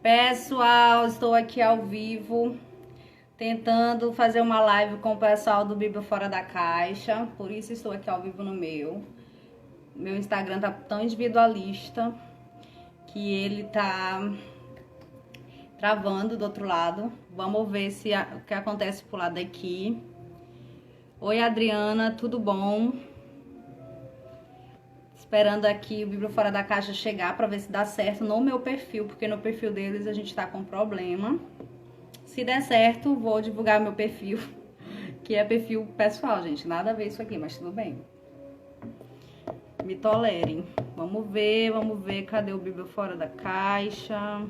Pessoal, estou aqui ao vivo, tentando fazer uma live com o pessoal do Bíblia Fora da Caixa. Por isso estou aqui ao vivo no meu. Meu Instagram tá tão individualista que ele tá travando do outro lado. Vamos ver o que acontece pro lado daqui. Oi, Adriana, tudo bom? Esperando aqui o Bíblia Fora da Caixa chegar para ver se dá certo no meu perfil, porque no perfil deles a gente tá com problema. Se der certo, vou divulgar meu perfil, que é perfil pessoal, gente. Nada a ver isso aqui, mas tudo bem. Me tolerem. Vamos ver. Cadê o Bíblia Fora da Caixa?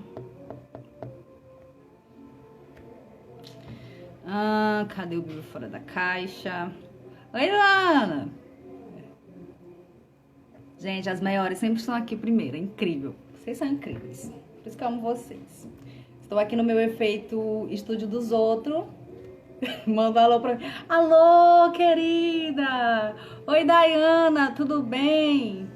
Cadê o Bíblia Fora da Caixa? Oi, Lana! Gente, as maiores sempre estão aqui primeiro. É incrível. Vocês são incríveis. Por isso que eu amo vocês. Estou aqui no meu efeito estúdio dos outros. Manda alô pra mim. Alô, querida! Oi, Dayana, tudo bem?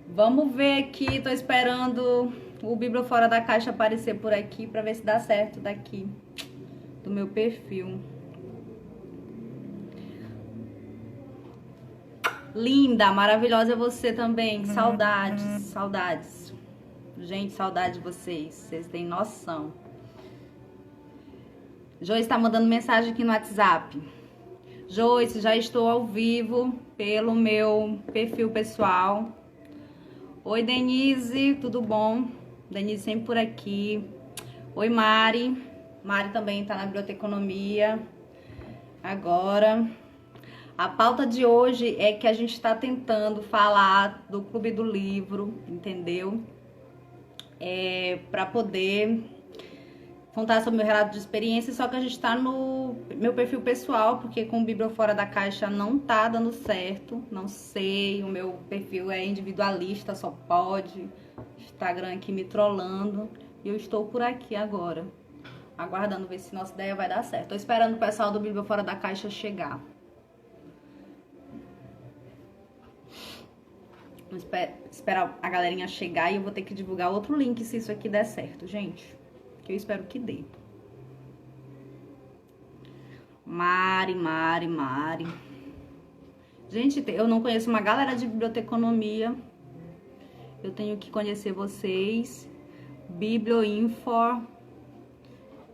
Vamos ver aqui. Tô esperando o Bíblia Fora da Caixa aparecer por aqui pra ver se dá certo daqui do meu perfil. Linda, maravilhosa é você também. Saudades, saudades. Gente, saudade de vocês. Vocês têm noção. Joyce está mandando mensagem aqui no WhatsApp. Joyce, já estou ao vivo pelo meu perfil pessoal. Oi, Denise, tudo bom? Denise sempre por aqui. Oi, Mari. Mari também está na biblioteconomia. Agora... A pauta de hoje é que a gente está tentando falar do Clube do Livro, entendeu? Para poder contar sobre o meu relato de experiência, só que a gente está no meu perfil pessoal, porque com o Bíblia Fora da Caixa não tá dando certo, não sei, o meu perfil é individualista, só pode, Instagram aqui me trollando, e eu estou por aqui agora, aguardando ver se nossa ideia vai dar certo. Tô esperando o pessoal do Bíblia Fora da Caixa chegar. Esperar a galerinha chegar e eu vou ter que divulgar outro link se isso aqui der certo, gente. Que eu espero que dê. Mari. Gente, eu não conheço uma galera de biblioteconomia. Eu tenho que conhecer vocês. Biblioinfo.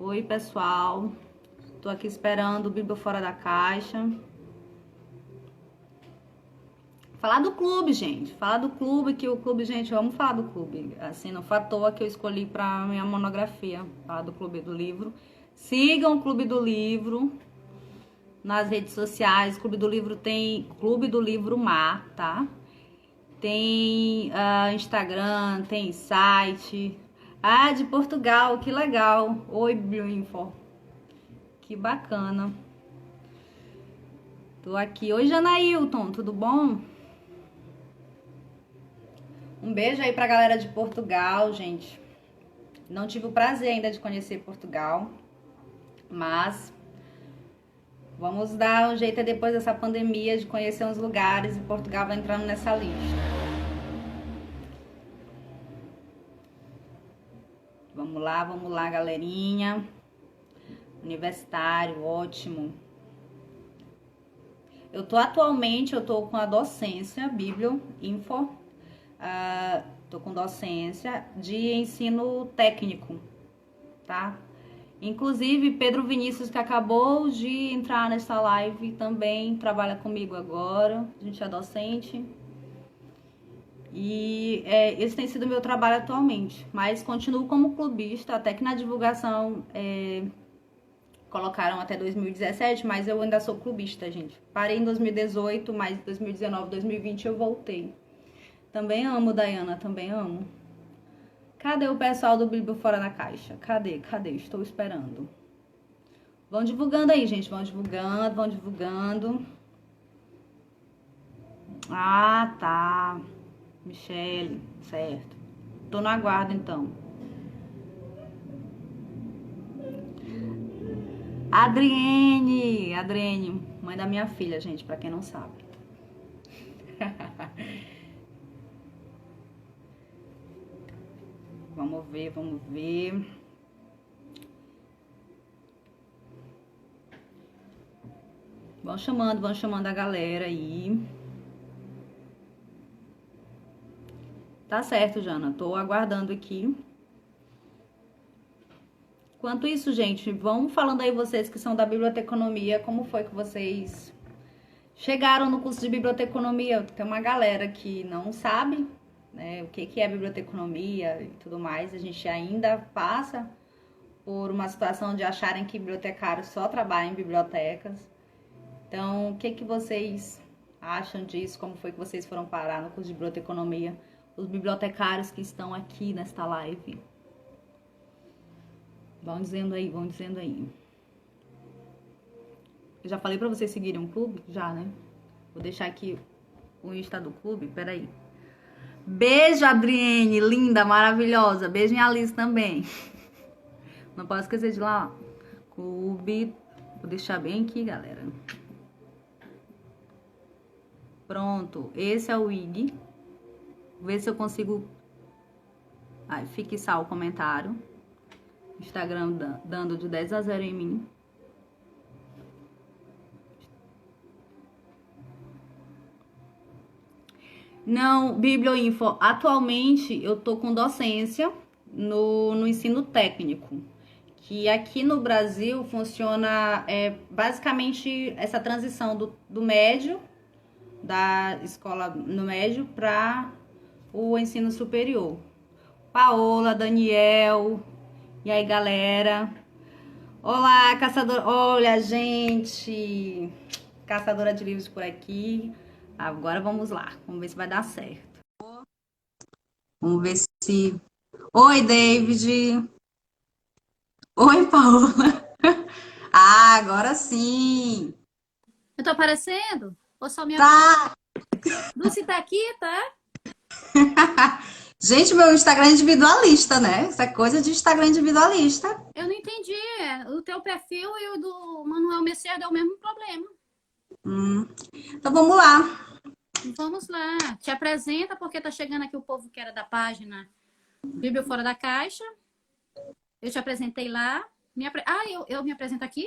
Oi, pessoal. Tô aqui esperando o Bíblia Fora da Caixa. Falar do clube, gente. Falar do clube, que o clube, gente, eu amo falar do clube. Assim, não foi à toa que eu escolhi pra minha monografia, falar do Clube do Livro. Sigam o Clube do Livro nas redes sociais. O Clube do Livro tem Clube do Livro Mar, tá? Tem Instagram, tem site. De Portugal, que legal. Oi, Bioinfo. Que bacana. Tô aqui. Oi, Janailton, tudo bom? Um beijo aí pra galera de Portugal, gente. Não tive o prazer ainda de conhecer Portugal, mas vamos dar um jeito depois dessa pandemia de conhecer uns lugares e Portugal vai entrando nessa lista. Vamos lá, galerinha. Universitário, ótimo. Atualmente eu tô com a docência, Biblioinfo. Tô com docência de ensino técnico, tá? Inclusive, Pedro Vinícius, que acabou de entrar nessa live, também trabalha comigo agora. A gente é docente. E esse tem sido o meu trabalho atualmente. Mas continuo como clubista, até que na divulgação colocaram até 2017, mas eu ainda sou clubista, gente. Parei em 2018, mas em 2019, 2020 eu voltei. Também amo, Dayana, também amo. Cadê o pessoal do Bíblia Fora da Caixa? Cadê? Estou esperando. Vão divulgando aí, gente. Vão divulgando. Tá. Michele, certo. Tô no aguardo, então. Adriene, mãe da minha filha, gente, pra quem não sabe. Vamos ver, vamos ver. Vão chamando a galera aí. Tá certo, Jana. Tô aguardando aqui. Enquanto isso, gente, vão falando aí vocês que são da biblioteconomia, como foi que vocês chegaram no curso de biblioteconomia? Tem uma galera que não sabe, né, o que é biblioteconomia e tudo mais. A gente ainda passa por uma situação de acharem que bibliotecários só trabalham em bibliotecas. Então, o que vocês acham disso? Como foi que vocês foram parar no curso de biblioteconomia? Os bibliotecários que estão aqui nesta live. Vão dizendo aí, vão dizendo aí. Eu já falei pra vocês seguirem um clube? Já, né? Vou deixar aqui o Insta do clube, peraí. Beijo, Adriene, linda, maravilhosa. Beijo em Alice também. Não posso esquecer de lá, ó. Clube. Vou deixar bem aqui, galera. Pronto, esse é o IG. Vou ver se eu consigo fixar o comentário. Instagram dando de 10 a 0 em mim. Não, Biblioinfo, atualmente eu tô com docência no ensino técnico. Que aqui no Brasil funciona basicamente essa transição do médio, da escola no médio, para o ensino superior. Paola, Daniel, e aí galera? Olá, caçadora, olha gente, caçadora de livros por aqui. Agora vamos lá, vamos ver se vai dar certo. Vamos ver se... Oi, David. Oi, Paola. Ah, agora sim. Eu tô aparecendo? Ou só minha... Tá. Dulce tá aqui, tá? Gente, meu Instagram é individualista, né? Isso é coisa de Instagram individualista. Eu não entendi. O teu perfil e o do Manuel Messias é o mesmo problema. Então vamos lá. Vamos lá. Te apresenta, porque tá chegando aqui o povo que era da página Bíblia Fora da Caixa. Eu te apresentei lá. Eu me apresento aqui?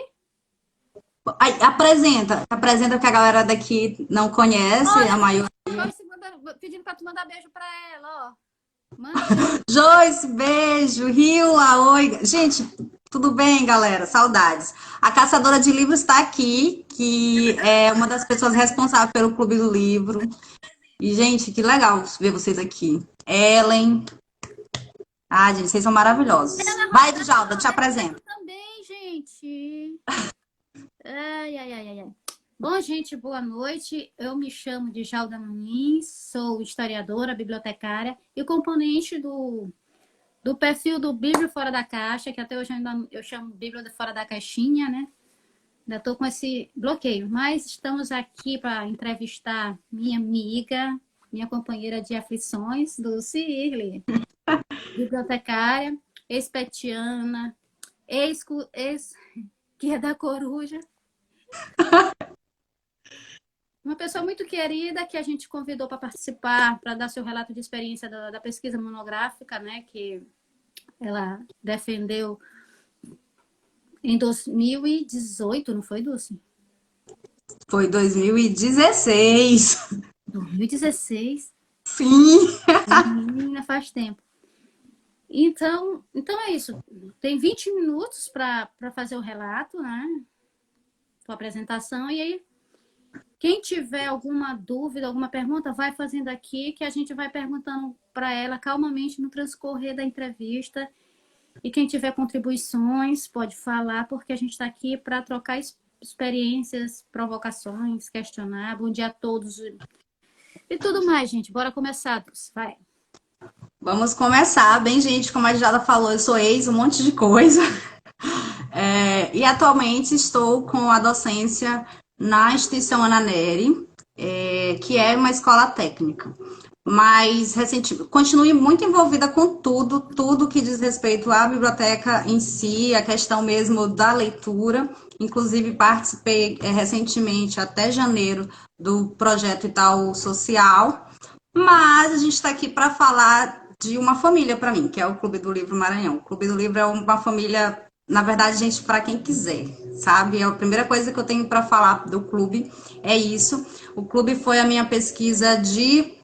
Apresenta que a galera daqui não conhece, Olha, a maioria. pedindo pra tu mandar beijo pra ela, ó. Manda. Joyce, beijo. Rila, oi. Gente, tudo bem, galera? Saudades. A caçadora de livros está aqui, que é uma das pessoas responsáveis pelo Clube do Livro. E, gente, que legal ver vocês aqui. Ellen. Ah, gente, vocês são maravilhosos. Vai, Djalda, te apresento. Também, gente. Ai. Bom, gente, boa noite. Eu me chamo Djalda Muniz, sou historiadora, bibliotecária e componente do perfil do Bíblia Fora da Caixa, que até hoje eu chamo Bíblia Fora da Caixinha, né? Ainda estou com esse bloqueio, mas estamos aqui para entrevistar minha amiga, minha companheira de aflições, Dulce Irle, bibliotecária, ex-petiana, que é da Coruja. Uma pessoa muito querida que a gente convidou para participar, para dar seu relato de experiência da pesquisa monográfica, né, que ela defendeu em 2018, não foi, Dulce? Foi 2016. 2016? Sim. Menina, faz tempo. Então é isso. Tem 20 minutos para fazer o relato, né? Sua apresentação. E aí, quem tiver alguma dúvida, alguma pergunta, vai fazendo aqui, que a gente vai perguntando para ela calmamente no transcorrer da entrevista. E quem tiver contribuições, pode falar, porque a gente está aqui para trocar experiências, provocações, questionar. Bom dia a todos. E tudo mais, gente. Bora começar, vai. Vamos começar. Bem, gente, como a Djalda falou, eu sou um monte de coisa. E atualmente estou com a docência na instituição Ana Nery, que é uma escola técnica. Mas, recentemente, continuo muito envolvida com tudo que diz respeito à biblioteca em si, a questão mesmo da leitura. Inclusive, participei recentemente, até janeiro, do projeto Itaú Social. Mas a gente está aqui para falar de uma família para mim, que é o Clube do Livro Maranhão. O Clube do Livro é uma família, na verdade, gente, para quem quiser, sabe? A primeira coisa que eu tenho para falar do clube é isso. O clube foi a minha pesquisa de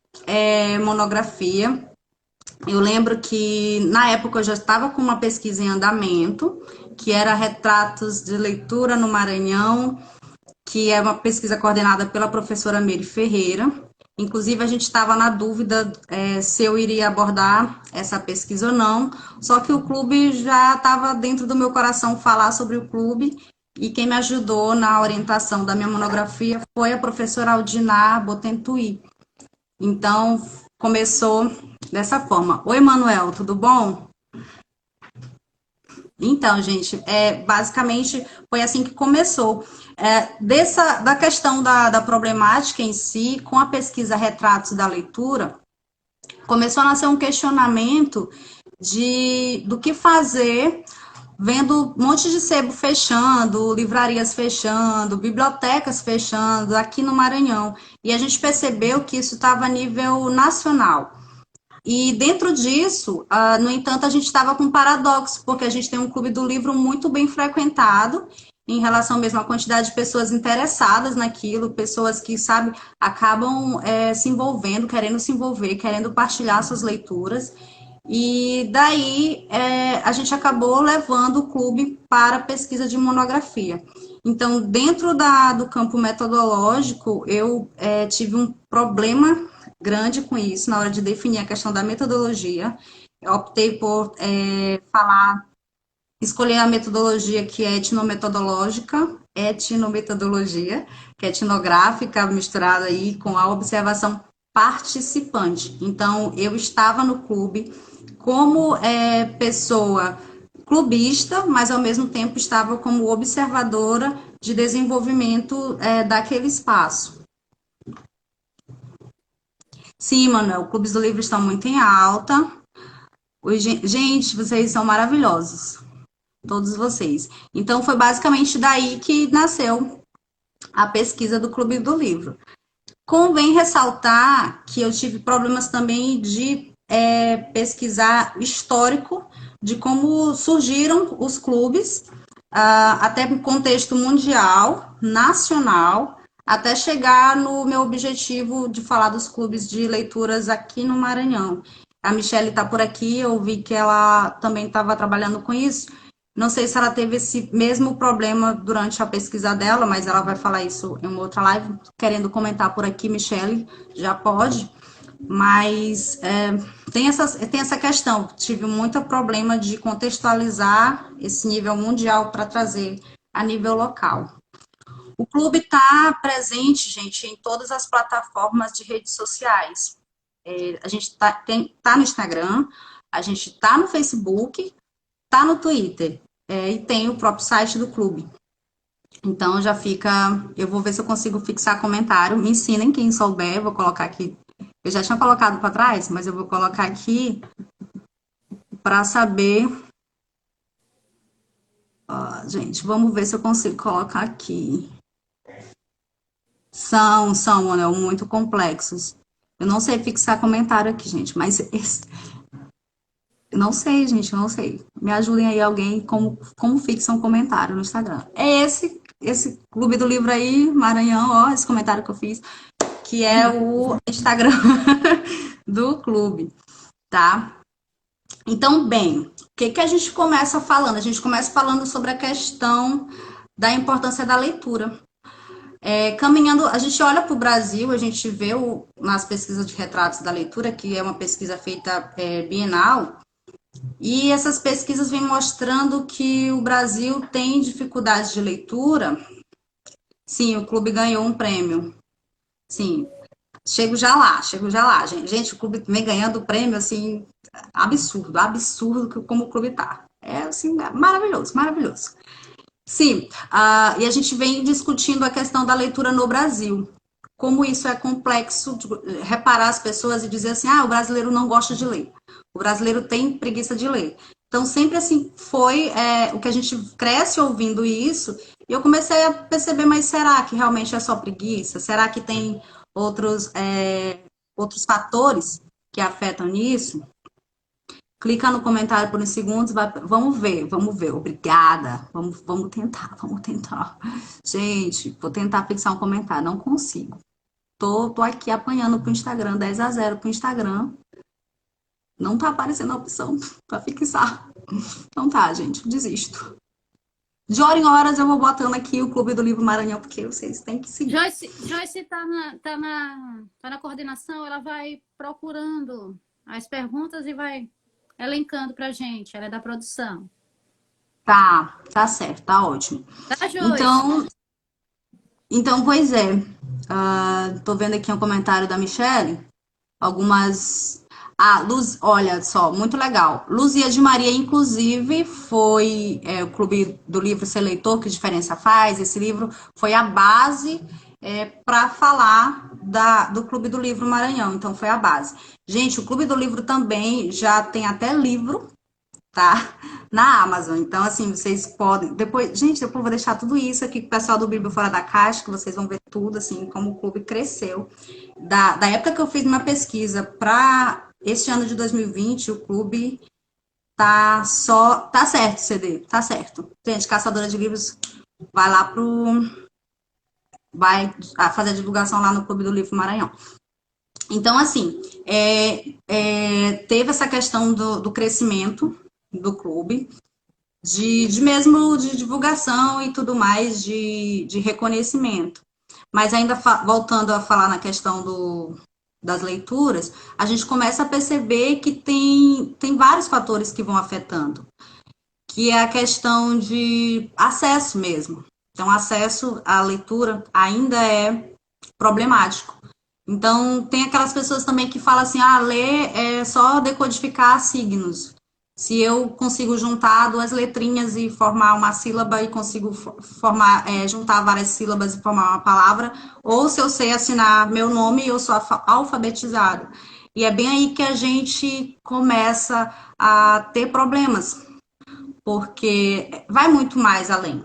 monografia. Eu lembro que na época eu já estava com uma pesquisa em andamento, que era Retratos de Leitura no Maranhão, que é uma pesquisa coordenada pela professora Meire Ferreira. Inclusive, a gente estava na dúvida se eu iria abordar essa pesquisa ou não, só que o clube já estava dentro do meu coração falar sobre o clube, e quem me ajudou na orientação da minha monografia foi a professora Aldinar Botentuí. Então, começou dessa forma. Oi, Manuel, tudo bom? Então, gente, basicamente foi assim que começou. Da questão da problemática em si, com a pesquisa Retratos da Leitura, começou a nascer um questionamento do que fazer, vendo um monte de sebo fechando, livrarias fechando, bibliotecas fechando aqui no Maranhão. E a gente percebeu que isso estava a nível nacional. E dentro disso, no entanto, a gente estava com um paradoxo, porque a gente tem um clube do livro muito bem frequentado, em relação mesmo à quantidade de pessoas interessadas naquilo, pessoas que, sabe, acabam se envolvendo, querendo se envolver, querendo partilhar suas leituras. E daí a gente acabou levando o clube para pesquisa de monografia. Então, dentro do campo metodológico, eu tive um problema grande com isso na hora de definir a questão da metodologia. Eu optei por escolher a metodologia que é etnometodologia, que é etnográfica, misturada aí com a observação participante. Então, eu estava no clube como pessoa clubista, mas ao mesmo tempo estava como observadora de desenvolvimento daquele espaço. Sim, Manuel, clubes do livro estão muito em alta. Gente, vocês são maravilhosos, todos vocês. Então, foi basicamente daí que nasceu a pesquisa do Clube do Livro. Convém ressaltar que eu tive problemas também de pesquisar histórico de como surgiram os clubes, até no contexto mundial, nacional, até chegar no meu objetivo de falar dos clubes de leituras aqui no Maranhão. A Michelle está por aqui, eu vi que ela também estava trabalhando com isso. Não sei se ela teve esse mesmo problema durante a pesquisa dela, mas ela vai falar isso em uma outra live. Querendo comentar por aqui, Michelle, já pode. Mas tem essa questão. Tive muito problema de contextualizar esse nível mundial para trazer a nível local. O clube está presente, gente, em todas as plataformas de redes sociais. A gente tá no Instagram, a gente está no Facebook, está no Twitter e tem o próprio site do clube. Então já fica. Eu vou ver se eu consigo fixar comentário. Me ensinem quem souber, vou colocar aqui. Eu já tinha colocado para trás, mas eu vou colocar aqui para saber. Gente, vamos ver se eu consigo colocar aqui. São, Manuel, muito complexos. Eu não sei fixar comentário aqui, gente, mas não sei, gente, não sei. Me ajudem aí alguém como fixa um comentário no Instagram. É esse Clube do Livro aí, Maranhão, ó, esse comentário que eu fiz, que é o Instagram do clube, tá? Então, bem, o que a gente começa falando? A gente começa falando sobre a questão da importância da leitura. Caminhando, a gente olha para o Brasil, a gente vê nas pesquisas de retratos da leitura, que é uma pesquisa feita bienal, e essas pesquisas vêm mostrando que o Brasil tem dificuldades de leitura. Sim, o clube ganhou um prêmio. Sim, chego já lá, gente. Gente, o clube vem ganhando prêmio, assim, absurdo como o clube tá. Assim, maravilhoso, maravilhoso. Sim, e a gente vem discutindo a questão da leitura no Brasil. Como isso é complexo de reparar as pessoas e dizer assim, o brasileiro não gosta de ler. O brasileiro tem preguiça de ler. Então, sempre assim, foi o que a gente cresce ouvindo isso, e eu comecei a perceber, mas será que realmente é só preguiça? Será que tem outros fatores que afetam nisso? clica no comentário por uns segundos, vamos ver, obrigada, vamos tentar, vamos tentar. Gente, vou tentar fixar um comentário, não consigo. Tô aqui apanhando pro Instagram, 10-0 pro Instagram. Não tá aparecendo a opção pra fixar. Então tá, gente, desisto. De hora em horas eu vou botando aqui o Clube do Livro Maranhão, porque vocês têm que seguir. Joyce tá na coordenação, ela vai procurando as perguntas e vai elencando pra gente. Ela é da produção. Tá certo, tá ótimo. Tá, Joyce? Então, pois é. Tô vendo aqui um comentário da Michelle. Algumas. Luz, olha só, muito legal. Luzia de Maria, inclusive, foi o Clube do Livro Ser Leitor, Que Diferença Faz? Esse livro foi a base para falar do Clube do Livro Maranhão. Então, foi a base. Gente, o Clube do Livro também já tem até livro, tá? Na Amazon. Então, assim, vocês podem. Depois eu vou deixar tudo isso aqui com o pessoal do Bíblia Fora da Caixa, que vocês vão ver tudo, assim, como o clube cresceu. Da época que eu fiz minha pesquisa para este ano de 2020, o clube tá certo, CD, tá certo. Gente, Caçadora de Livros vai lá vai fazer a divulgação lá no Clube do Livro Maranhão. Então, assim, teve essa questão do crescimento do clube, mesmo de divulgação e tudo mais, de reconhecimento. Mas ainda voltando a falar na questão das leituras, a gente começa a perceber que tem vários fatores que vão afetando, que é a questão de acesso mesmo. Então, acesso à leitura ainda é problemático. Então, tem aquelas pessoas também que falam assim, ler é só decodificar signos. Se eu consigo juntar duas letrinhas e formar uma sílaba e consigo juntar várias sílabas e formar uma palavra, ou se eu sei assinar meu nome, eu sou alfabetizada. E é bem aí que a gente começa a ter problemas, porque vai muito mais além.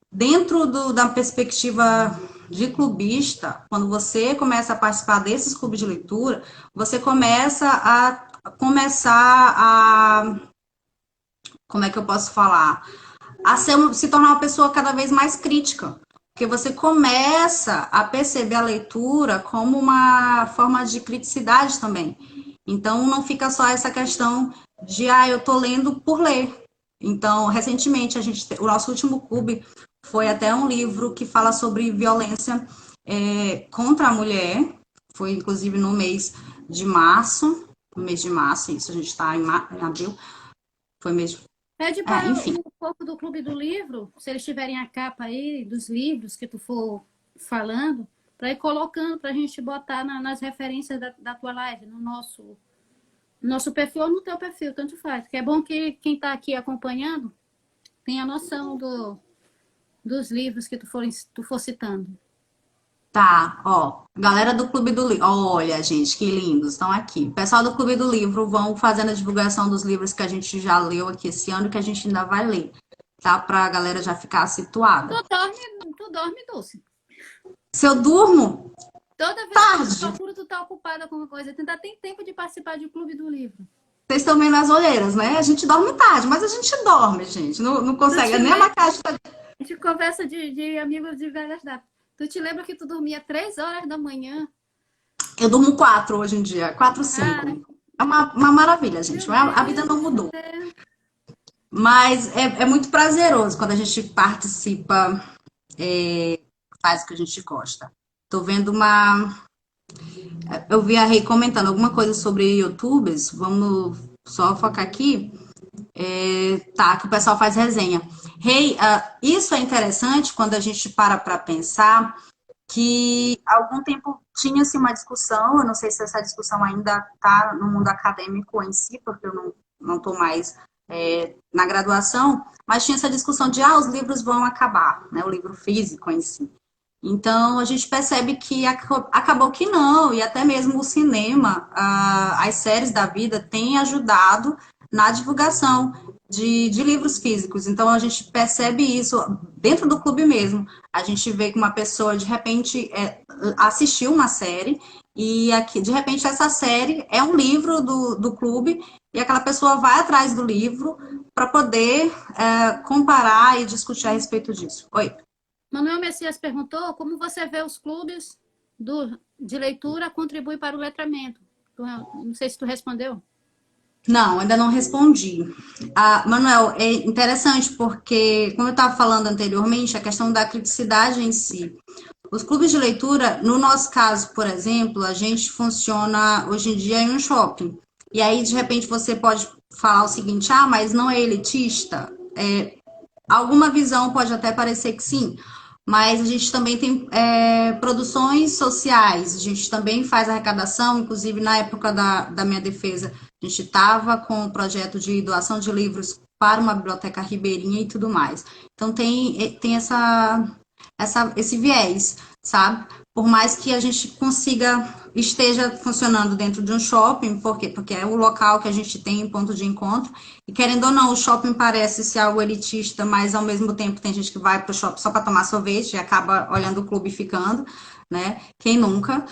Dentro da perspectiva de clubista, quando você começa a participar desses clubes de leitura, você começa a como é que eu posso falar? Se tornar uma pessoa cada vez mais crítica. Porque você começa a perceber a leitura como uma forma de criticidade também. Então, não fica só essa questão de, eu tô lendo por ler. Então, recentemente, o nosso último clube foi até um livro que fala sobre violência contra a mulher. Foi, inclusive, no mês de março. No mês de março, isso, a gente está em abril. Foi mesmo. Pede para um pouco do Clube do Livro, se eles tiverem a capa aí dos livros que tu for falando, para ir colocando, para a gente botar nas referências da tua live, no nosso perfil ou no teu perfil, tanto faz. Que é bom que quem está aqui acompanhando tenha noção dos livros que tu for citando. Tá, galera do Clube do Livro, olha, gente, que lindos, estão aqui. O pessoal do Clube do Livro vão fazendo a divulgação dos livros que a gente já leu aqui esse ano e que a gente ainda vai ler, tá? Pra galera já ficar situada. Tu dorme, Dulce? Se eu durmo? Toda vez tarde. que eu procuro, tu tá ocupada com uma coisa. Tu ainda tem tempo de participar do Clube do Livro. Vocês estão vendo as olheiras, né? A gente dorme tarde, mas a gente dorme, gente. Não consegue, nem a maquiagem tá... A gente conversa de amigos de velhas datas. Tu te lembra que tu dormia 3 horas da manhã? Eu durmo 4 hoje em dia, 4, 5. É uma maravilha, gente. A vida não mudou. Mas é muito prazeroso quando a gente participa, faz o que a gente gosta. Tô vendo eu vi a Rei comentando alguma coisa sobre YouTubers. Vamos só focar aqui. Que o pessoal faz resenha. Rei, isso é interessante quando a gente para pensar que há algum tempo tinha-se uma discussão, eu não sei se essa discussão ainda está no mundo acadêmico em si, porque eu não estou mais na graduação, mas tinha essa discussão de os livros vão acabar, né, o livro físico em si. Então, a gente percebe que acabou que não, e até mesmo o cinema, as séries da vida têm ajudado na divulgação de livros físicos. Então, a gente percebe isso dentro do clube mesmo. A gente vê que uma pessoa, de repente, assistiu uma série e aqui, de repente, essa série é um livro do clube, e aquela pessoa vai atrás do livro para poder comparar e discutir a respeito disso. Oi. Manuel Messias perguntou como você vê os clubes de leitura contribuem para o letramento. Não sei se tu respondeu. Não, ainda não respondi. Manuel, é interessante porque, como eu estava falando anteriormente, a questão da criticidade em si. Os clubes de leitura, no nosso caso, por exemplo, a gente funciona hoje em dia em um shopping. E aí, de repente, você pode falar o seguinte, mas não é elitista? Alguma visão pode até parecer que sim, mas a gente também tem produções sociais, a gente também faz arrecadação, inclusive na época da minha defesa, a gente estava com o projeto de doação de livros para uma biblioteca ribeirinha e tudo mais. Então tem esse viés, sabe? Por mais que a gente esteja funcionando dentro de um shopping, por quê? Porque é o local que a gente tem ponto de encontro, e querendo ou não, o shopping parece ser algo elitista, mas ao mesmo tempo tem gente que vai para o shopping só para tomar sorvete e acaba olhando o clube e ficando, né? Quem nunca?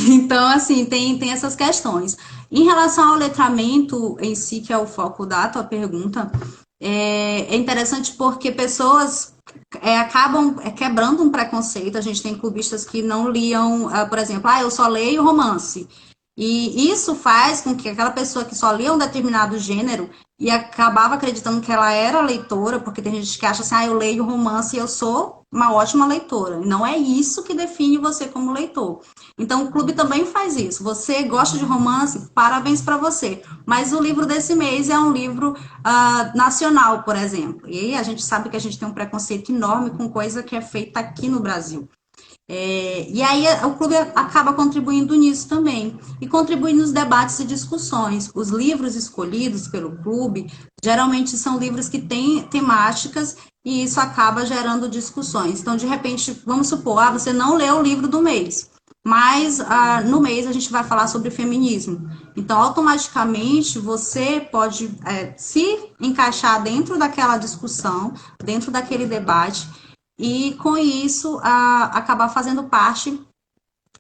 Então, assim, tem essas questões. Em relação ao letramento em si, que é o foco da tua pergunta, é interessante porque pessoas acabam quebrando um preconceito. A gente tem clubistas que não liam, por exemplo, eu só leio romance. E isso faz com que aquela pessoa que só lia um determinado gênero e acabava acreditando que ela era leitora, porque tem gente que acha assim, eu leio romance e eu sou uma ótima leitora. Não é isso que define você como leitor. Então, o clube também faz isso. Você gosta de romance? Parabéns para você. Mas o livro desse mês é um livro nacional, por exemplo. E aí a gente sabe que a gente tem um preconceito enorme com coisa que é feita aqui no Brasil. E aí o clube acaba contribuindo nisso também, e contribui nos debates e discussões. Os livros escolhidos pelo clube, geralmente são livros que têm temáticas, e isso acaba gerando discussões. Então, de repente, vamos supor, você não leu o livro do mês, mas no mês a gente vai falar sobre feminismo. Então, automaticamente, você pode se encaixar dentro daquela discussão, dentro daquele debate, e com isso acabar fazendo parte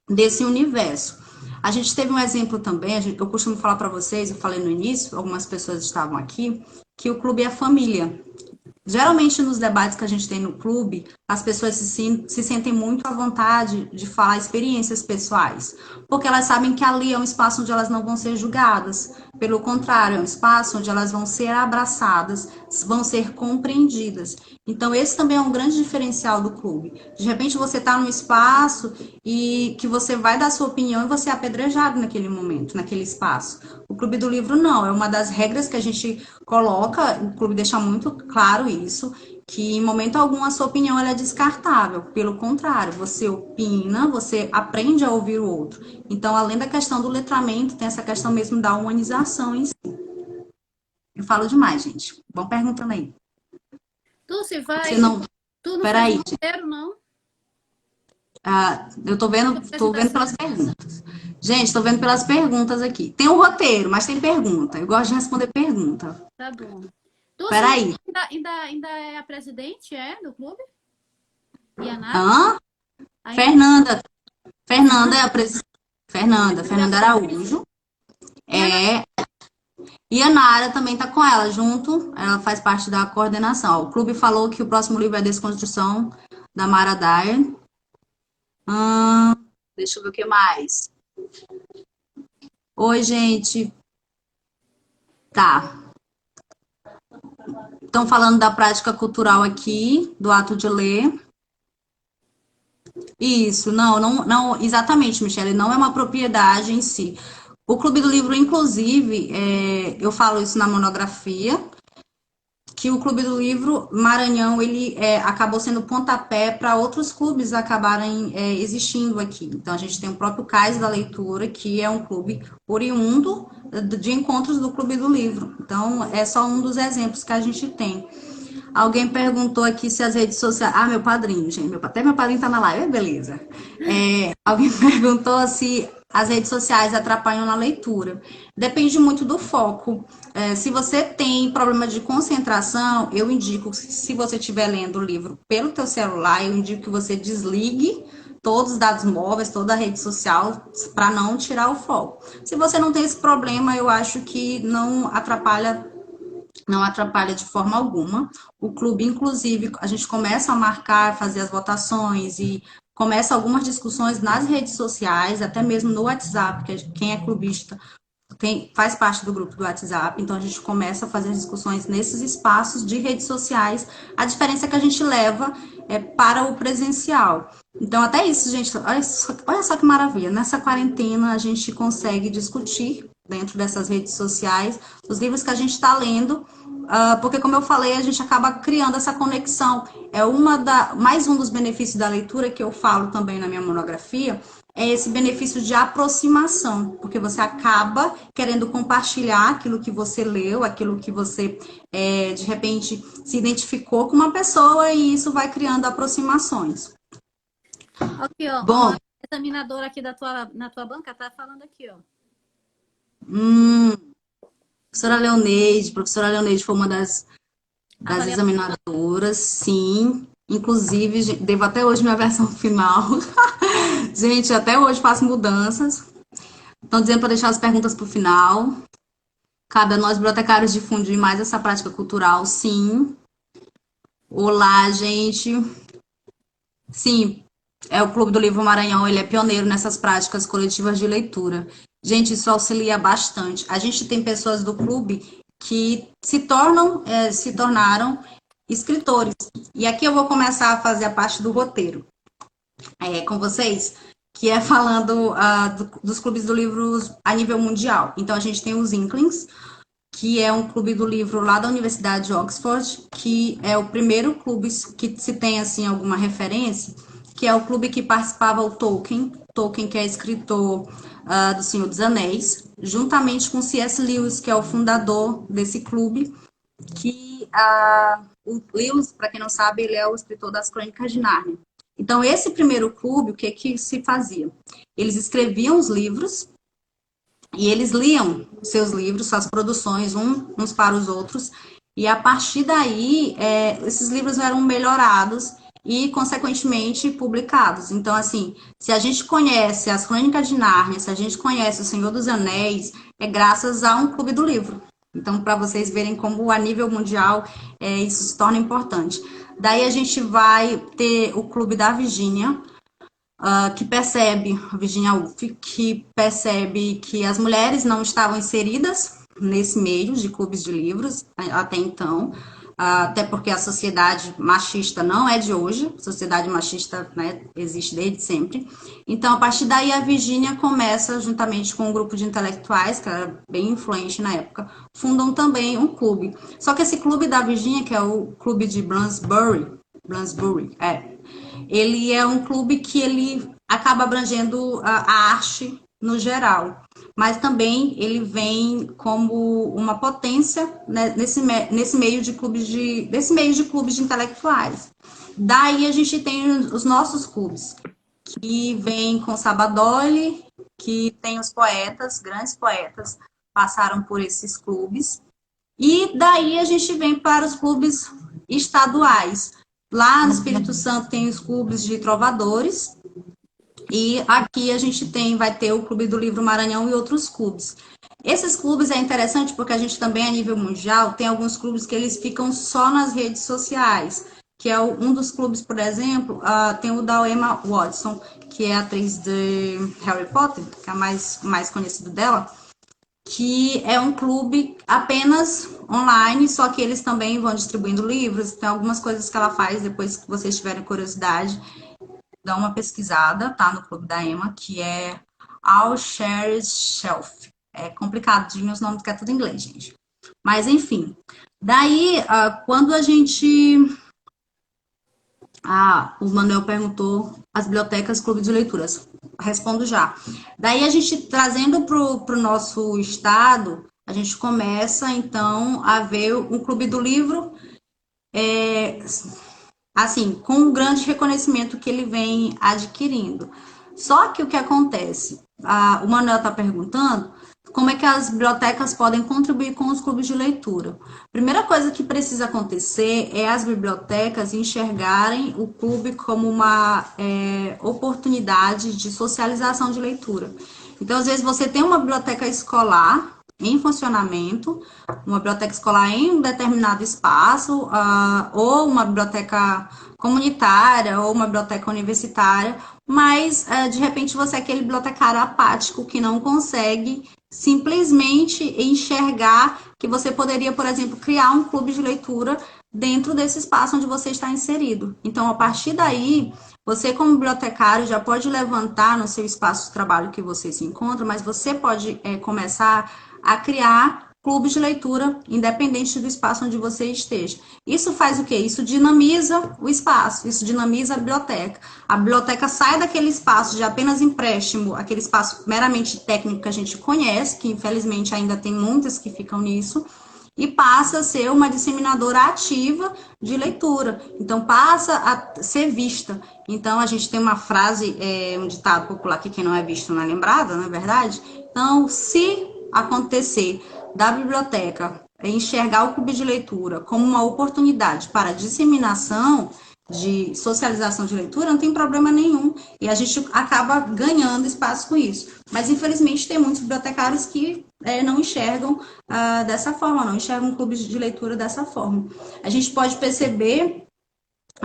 desse universo. A gente teve um exemplo também, eu costumo falar para vocês, eu falei no início, algumas pessoas estavam aqui, que o clube é família. Geralmente, nos debates que a gente tem no clube, as pessoas se sentem muito à vontade de falar experiências pessoais, porque elas sabem que ali é um espaço onde elas não vão ser julgadas. Pelo contrário, é um espaço onde elas vão ser abraçadas, vão ser compreendidas. Então, esse também é um grande diferencial do clube. De repente, você está num espaço e que você vai dar sua opinião e você é apedrejado naquele momento, naquele espaço. O Clube do Livro não, é uma das regras que a gente coloca, o clube deixa muito claro isso, que em momento algum a sua opinião ela é descartável. Pelo contrário, você opina, você aprende a ouvir o outro. Então, além da questão do letramento, tem essa questão mesmo da humanização em si. Eu falo demais, gente. Vão perguntando aí. Dulce, vai. Você não... Tu não Peraí. fez roteiro, não? Eu tô vendo pelas perguntas. Gente, tô vendo pelas perguntas aqui. Tem um roteiro, mas tem pergunta. Eu gosto de responder pergunta. Tá bom. Dulce, Peraí. Ainda é a presidente, do clube? E a Nara? Hã? Ainda... Fernanda é a presidente. Fernanda Araújo. E a Nara também está com ela junto, ela faz parte da coordenação. O clube falou que o próximo livro é Desconstrução, da Mara Dyer. Deixa eu ver o que mais. Oi, gente. Tá. Estão falando da prática cultural aqui, do ato de ler. Isso, não, exatamente, Michele, não é uma propriedade em si. O Clube do Livro, inclusive, eu falo isso na monografia, que o Clube do Livro Maranhão, ele acabou sendo pontapé para outros clubes acabarem existindo aqui. Então, a gente tem o próprio Cais da Leitura, que é um clube oriundo de encontros do Clube do Livro. Então, é só um dos exemplos que a gente tem. Alguém perguntou aqui se as redes sociais... meu padrinho, gente. Até meu padrinho tá na live, beleza. Alguém perguntou se as redes sociais atrapalham na leitura. Depende muito do foco. Se você tem problema de concentração, eu indico, se você estiver lendo o livro pelo teu celular, eu indico que você desligue todos os dados móveis, toda a rede social, para não tirar o foco. Se você não tem esse problema, eu acho que não atrapalha de forma alguma. O clube, inclusive, a gente começa a marcar, fazer as votações e começa algumas discussões nas redes sociais, até mesmo no WhatsApp, que quem é clubista faz parte do grupo do WhatsApp, então a gente começa a fazer discussões nesses espaços de redes sociais. A diferença é que a gente leva para o presencial. Então, até isso, gente, olha só que maravilha. Nessa quarentena, a gente consegue discutir dentro dessas redes sociais os livros que a gente está lendo, porque, como eu falei, a gente acaba criando essa conexão. Mais um dos benefícios da leitura que eu falo também na minha monografia, é esse benefício de aproximação, porque você acaba querendo compartilhar aquilo que você leu, aquilo que você, de repente, se identificou com uma pessoa e isso vai criando aproximações. Aqui, ó, Bom, uma examinadora aqui na tua banca tá falando aqui, ó. Professora Leoneide foi uma das examinadoras, sim. Inclusive, devo até hoje minha versão final. Gente, até hoje faço mudanças. Estão dizendo para deixar as perguntas para o final. Cabe a nós, bibliotecários, difundir mais essa prática cultural, sim. Olá, gente. Sim, o Clube do Livro Maranhão, ele é pioneiro nessas práticas coletivas de leitura. Gente, isso auxilia bastante. A gente tem pessoas do clube que se tornaram escritores. E aqui eu vou começar a fazer a parte do roteiro com vocês, que é falando dos clubes do livro a nível mundial. Então, a gente tem os Inklings, que é um clube do livro lá da Universidade de Oxford, que é o primeiro clube que se tem, assim, alguma referência, que é o clube que participava o Tolkien, que é escritor do Senhor dos Anéis, juntamente com C.S. Lewis, que é o fundador desse clube, que o Lewis, para quem não sabe, ele é o escritor das Crônicas de Nárnia. Então, esse primeiro clube, o que se fazia? Eles escreviam os livros e eles liam seus livros, suas produções, uns para os outros, e a partir daí, esses livros eram melhorados e, consequentemente, publicados. Então, assim, se a gente conhece as Crônicas de Nárnia, se a gente conhece o Senhor dos Anéis, é graças a um clube do livro. Então, para vocês verem como a nível mundial isso se torna importante. Daí a gente vai ter o Clube da Virgínia, que percebe, a Virginia Woolf, que percebe que as mulheres não estavam inseridas nesse meio de clubes de livros até então, até porque a sociedade machista não é de hoje, a sociedade machista, né, existe desde sempre. Então, a partir daí, a Virginia começa, juntamente com um grupo de intelectuais, que era bem influente na época, fundam também um clube. Só que esse clube da Virginia, que é o clube de Bloomsbury, ele é um clube que ele acaba abrangendo a arte no geral, mas também ele vem como uma potência, né, nesse meio de clubes de intelectuais. Daí a gente tem os nossos clubes, que vem com Sabadoli, que tem os poetas, grandes poetas, passaram por esses clubes. E daí a gente vem para os clubes estaduais. Lá no Espírito Santo tem os clubes de trovadores, e aqui a gente vai ter o Clube do Livro Maranhão e outros clubes. Esses clubes é interessante porque a gente também, a nível mundial, tem alguns clubes que eles ficam só nas redes sociais, que é um dos clubes, por exemplo, tem o da Emma Watson, que é a atriz de Harry Potter, que é a mais conhecida dela, que é um clube apenas online, só que eles também vão distribuindo livros, tem algumas coisas que ela faz, depois que vocês tiverem curiosidade, dá uma pesquisada, tá, no clube da Emma, que é All Shared Shelf. É complicado de os nomes, que é tudo em inglês, gente. Mas, enfim. Daí, quando a gente... o Manuel perguntou as bibliotecas, clube de leituras. Respondo já. Daí, a gente, trazendo para o nosso estado, a gente começa, então, a ver um clube do livro... assim, com um grande reconhecimento que ele vem adquirindo. Só que o que acontece? O Manuel está perguntando como é que as bibliotecas podem contribuir com os clubes de leitura? Primeira coisa que precisa acontecer é as bibliotecas enxergarem o clube como uma oportunidade de socialização de leitura. Então, às vezes, você tem uma biblioteca escolar em funcionamento, uma biblioteca escolar em um determinado espaço, ou uma biblioteca comunitária, ou uma biblioteca universitária, mas, de repente, você é aquele bibliotecário apático que não consegue simplesmente enxergar que você poderia, por exemplo, criar um clube de leitura dentro desse espaço onde você está inserido. Então, a partir daí, você, como bibliotecário, já pode levantar no seu espaço de trabalho que você se encontra, mas você pode começar a criar clubes de leitura, independente do espaço onde você esteja. Isso faz o quê? Isso dinamiza o espaço, isso dinamiza a biblioteca. A biblioteca sai daquele espaço de apenas empréstimo, aquele espaço meramente técnico que a gente conhece, que infelizmente ainda tem muitas que ficam nisso, e passa a ser uma disseminadora ativa de leitura. Então, passa a ser vista. Então, a gente tem uma frase, um ditado popular que quem não é visto não é lembrado, não é verdade? Então, se acontecer da biblioteca enxergar o clube de leitura como uma oportunidade para disseminação, de socialização de leitura, não tem problema nenhum. E a gente acaba ganhando espaço com isso. Mas, infelizmente, tem muitos bibliotecários que não enxergam dessa forma, não enxergam clubes de leitura dessa forma. A gente pode perceber,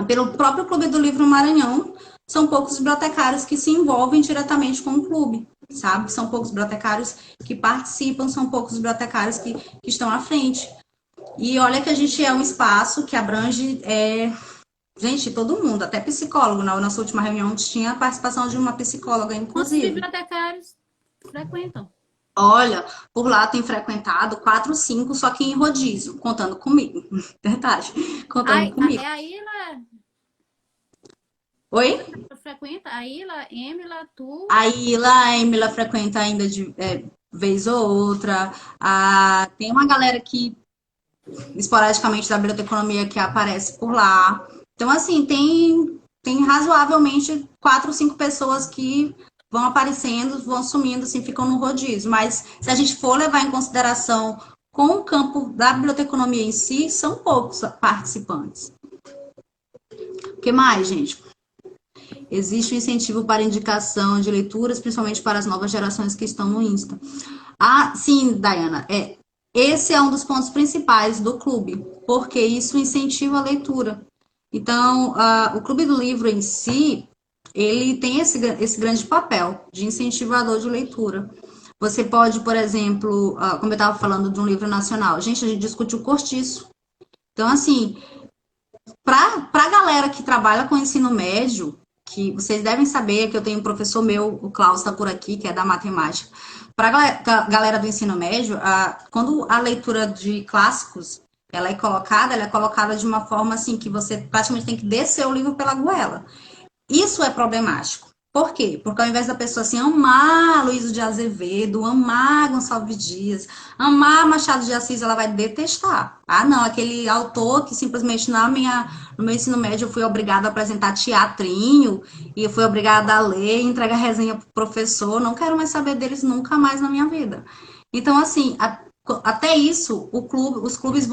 pelo próprio Clube do Livro Maranhão, são poucos bibliotecários que se envolvem diretamente com o clube, sabe? São poucos bibliotecários que participam, são poucos bibliotecários que estão à frente. E olha que a gente é um espaço que abrange... gente, todo mundo, até psicólogo. Na nossa última reunião tinha a participação de uma psicóloga, Quantos inclusive. bibliotecários frequentam? Olha, por lá tem frequentado 4, 5, só que em rodízio, contando comigo. Verdade, contando comigo. É a Ilha Oi? frequenta? A Ilha, Emila, tu? A Emila frequenta ainda de vez ou outra. Tem uma galera que, esporadicamente, da biblioteconomia que aparece por lá. Então, assim, tem razoavelmente 4 ou 5 pessoas que vão aparecendo, vão sumindo, assim, ficam no rodízio. Mas se a gente for levar em consideração com o campo da biblioteconomia em si, são poucos participantes. O que mais, gente? Existe um incentivo para indicação de leituras, principalmente para as novas gerações que estão no Insta. Sim, Dayana, esse é um dos pontos principais do clube, porque isso incentiva a leitura. Então, o Clube do Livro em si, ele tem esse grande papel de incentivador de leitura. Você pode, por exemplo, como eu estava falando de um livro nacional, a gente discute o Cortiço. Então, assim, para a galera que trabalha com ensino médio, que vocês devem saber que eu tenho um professor meu, o Klaus está por aqui, que é da matemática. Para a galera do ensino médio, quando a leitura de clássicos ela é colocada de uma forma assim que você praticamente tem que descer o livro pela goela. Isso é problemático. Por quê? Porque ao invés da pessoa assim, amar Luís de Azevedo, amar Gonçalves Dias, amar Machado de Assis, ela vai detestar. Não, aquele autor que simplesmente no meu ensino médio eu fui obrigada a apresentar teatrinho, e eu fui obrigada a ler, entregar resenha pro professor, não quero mais saber deles nunca mais na minha vida. Então, assim, até isso, os clubes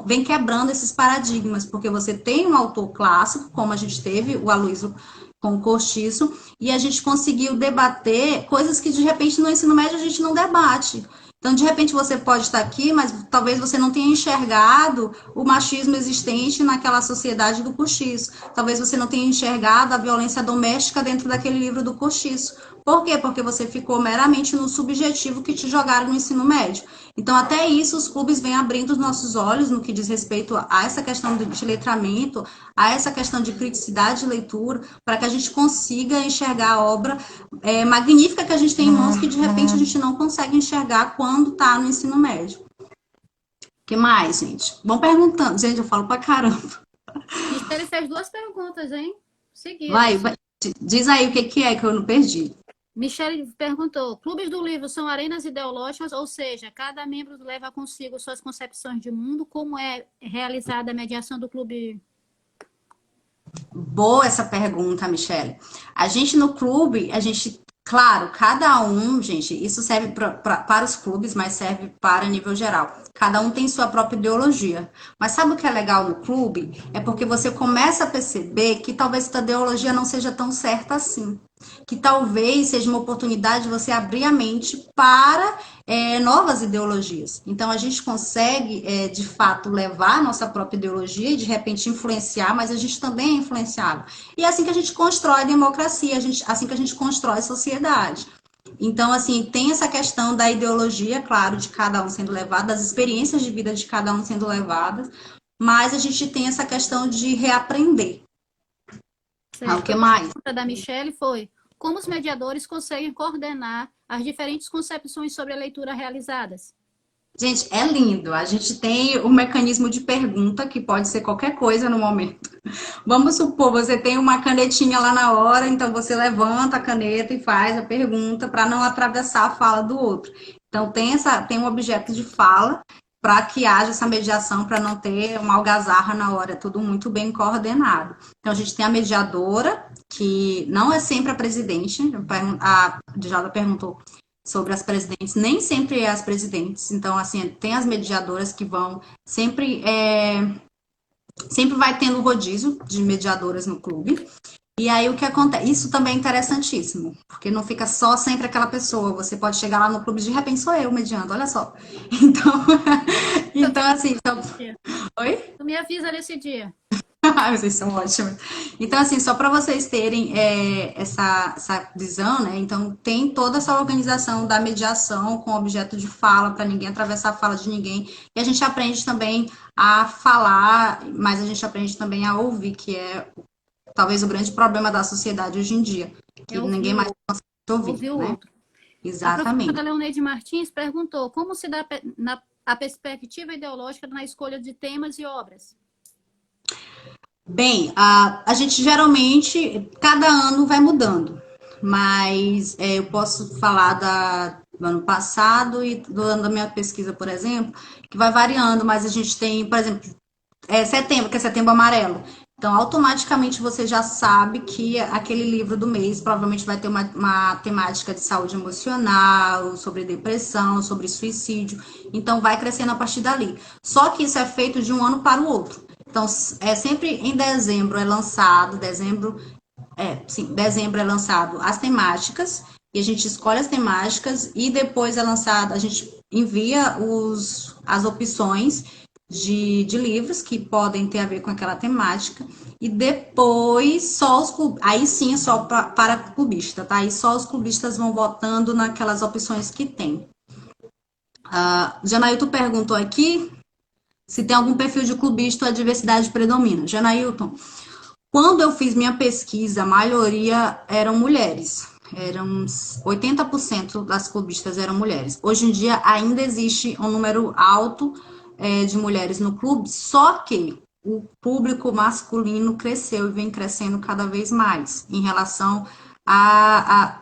vêm quebrando esses paradigmas, porque você tem um autor clássico, como a gente teve, o Aloysio com o Cortiço, e a gente conseguiu debater coisas que, de repente, no ensino médio a gente não debate. Então, de repente, você pode estar aqui, mas talvez você não tenha enxergado o machismo existente naquela sociedade do Cortiço. Talvez você não tenha enxergado a violência doméstica dentro daquele livro do Cortiço. Por quê? Porque você ficou meramente no subjetivo que te jogaram no ensino médio. Então, até isso, os clubes vêm abrindo os nossos olhos no que diz respeito a essa questão de letramento, a essa questão de criticidade de leitura, para que a gente consiga enxergar a obra magnífica que a gente tem em mãos, que de repente a gente não consegue enxergar quando está no ensino médio. O que mais, gente? Vão perguntando. Gente, eu falo pra caramba. Ele fez 2 perguntas, hein? Seguidas. Vai. Diz aí o que é que eu não perdi. Michele perguntou: clubes do livro são arenas ideológicas, ou seja, cada membro leva consigo suas concepções de mundo? Como é realizada a mediação do clube? Boa essa pergunta, Michele. A gente no clube, a gente Claro, cada um, gente, isso serve para os clubes, mas serve para nível geral. Cada um tem sua própria ideologia. Mas sabe o que é legal no clube? É porque você começa a perceber que talvez sua ideologia não seja tão certa assim. Que talvez seja uma oportunidade de você abrir a mente para novas ideologias. Então a gente consegue, de fato, levar a nossa própria ideologia e de repente influenciar, mas a gente também é influenciado. E é assim que a gente constrói democracia, assim que a gente constrói sociedade. Então, assim, tem essa questão da ideologia, claro, de cada um sendo levado, das experiências de vida de cada um sendo levadas, mas a gente tem essa questão de reaprender. O Certo. que A mais? pergunta da Michelle foi: como os mediadores conseguem coordenar as diferentes concepções sobre a leitura realizadas? Gente, é lindo. A gente tem o mecanismo de pergunta, que pode ser qualquer coisa no momento. Vamos supor, você tem uma canetinha lá na hora, então você levanta a caneta e faz a pergunta para não atravessar a fala do outro. Então tem um objeto de fala para que haja essa mediação, para não ter uma algazarra na hora, é tudo muito bem coordenado. Então a gente tem a mediadora, que não é sempre a presidente, a Djalma perguntou sobre as presidentes, nem sempre é as presidentes, então assim, tem as mediadoras que vão sempre vai tendo rodízio de mediadoras no clube. E aí o que acontece? Isso também é interessantíssimo, porque não fica só sempre aquela pessoa. Você pode chegar lá no clube e de repente sou eu mediando, olha só. Então, então assim, então... Oi? Tu me avisa nesse dia. Vocês são ótimos. Então, assim, só para vocês terem essa visão, né? Então, tem toda essa organização da mediação com objeto de fala, para ninguém atravessar a fala de ninguém. E a gente aprende também a falar, mas a gente aprende também a ouvir, que é talvez o grande problema da sociedade hoje em dia, que Eu ninguém mais consegue ouvi ouvir, o né? outro. A Exatamente. professora Leoneide Martins perguntou como se dá a perspectiva ideológica na escolha de temas e obras. Bem, a gente geralmente, cada ano vai mudando, mas eu posso falar do ano passado e do ano da minha pesquisa, por exemplo, que vai variando, mas a gente tem, por exemplo, setembro, que é setembro amarelo. Então, automaticamente você já sabe que aquele livro do mês provavelmente vai ter uma temática de saúde emocional, sobre depressão, sobre suicídio. Então, vai crescendo a partir dali. Só que isso é feito de um ano para o outro. Então, sempre em dezembro é lançado, dezembro é lançado as temáticas, e a gente escolhe as temáticas, e depois é lançado, a gente envia as opções de livros que podem ter a ver com aquela temática, e depois aí sim só para clubista, tá? Aí só os clubistas vão votando naquelas opções que tem. Janailton perguntou aqui se tem algum perfil de clubista ou a diversidade predomina. Janailton, quando eu fiz minha pesquisa, a maioria eram mulheres. Eram 80% das clubistas eram mulheres. Hoje em dia ainda existe um número alto de mulheres no clube, só que o público masculino cresceu e vem crescendo cada vez mais em relação à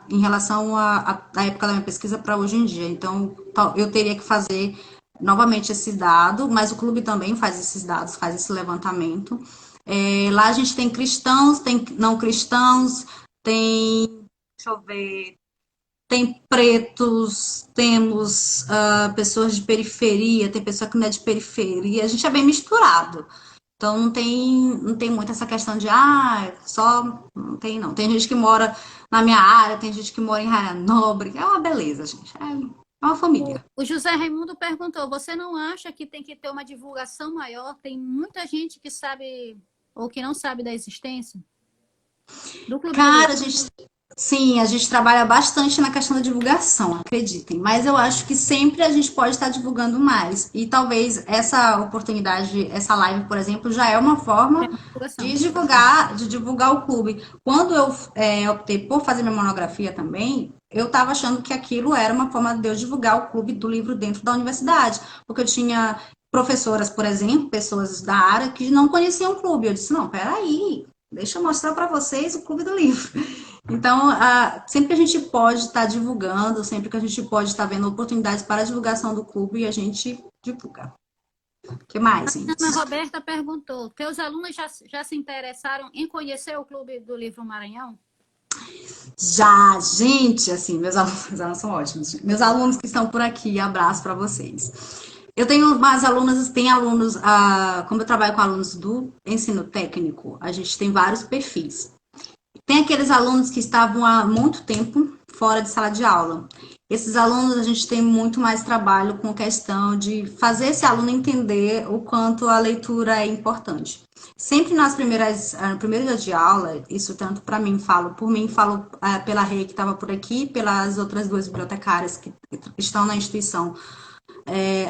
época da minha pesquisa para hoje em dia. Então, eu teria que fazer novamente esse dado, mas o clube também faz esses dados, faz esse levantamento. Lá a gente tem cristãos, tem não cristãos, deixa eu ver, tem pretos, temos pessoas de periferia, tem pessoa que não é de periferia, a gente é bem misturado. Então não tem muito essa questão de só não tem não. Tem gente que mora na minha área, tem gente que mora em área nobre, é uma beleza, gente. É uma família. O José Raimundo perguntou: você não acha que tem que ter uma divulgação maior? Tem muita gente que sabe ou que não sabe da existência do Clube do Cara, Livro. a gente trabalha bastante na questão da divulgação, acreditem. Mas eu acho que sempre a gente pode estar divulgando mais. E talvez essa oportunidade, essa live, por exemplo, já é uma É forma uma divulgação. de divulgar o clube. Quando eu optei por fazer minha monografia também, eu estava achando que aquilo era uma forma de eu divulgar o clube do livro dentro da universidade. Porque eu tinha professoras, por exemplo, pessoas da área que não conheciam o clube. Eu disse, não, peraí, deixa eu mostrar para vocês o Clube do Livro. Então, sempre que a gente pode estar divulgando, sempre que a gente pode estar vendo oportunidades para a divulgação do clube, a gente divulga. O que mais, gente? Ana Roberta perguntou: teus alunos já se interessaram em conhecer o Clube do Livro Maranhão? Já, gente, assim, meus alunos são ótimos. Meus alunos que estão por aqui, abraço para vocês. Eu tenho umas alunas, tem alunos, como eu trabalho com alunos do ensino técnico, a gente tem vários perfis. Tem aqueles alunos que estavam há muito tempo fora de sala de aula. Esses alunos, a gente tem muito mais trabalho com questão de fazer esse aluno entender o quanto a leitura é importante. Sempre no primeiro dia de aula, isso tanto para mim, falo por mim, falo pela Rei que estava por aqui, pelas outras duas bibliotecárias que estão na instituição.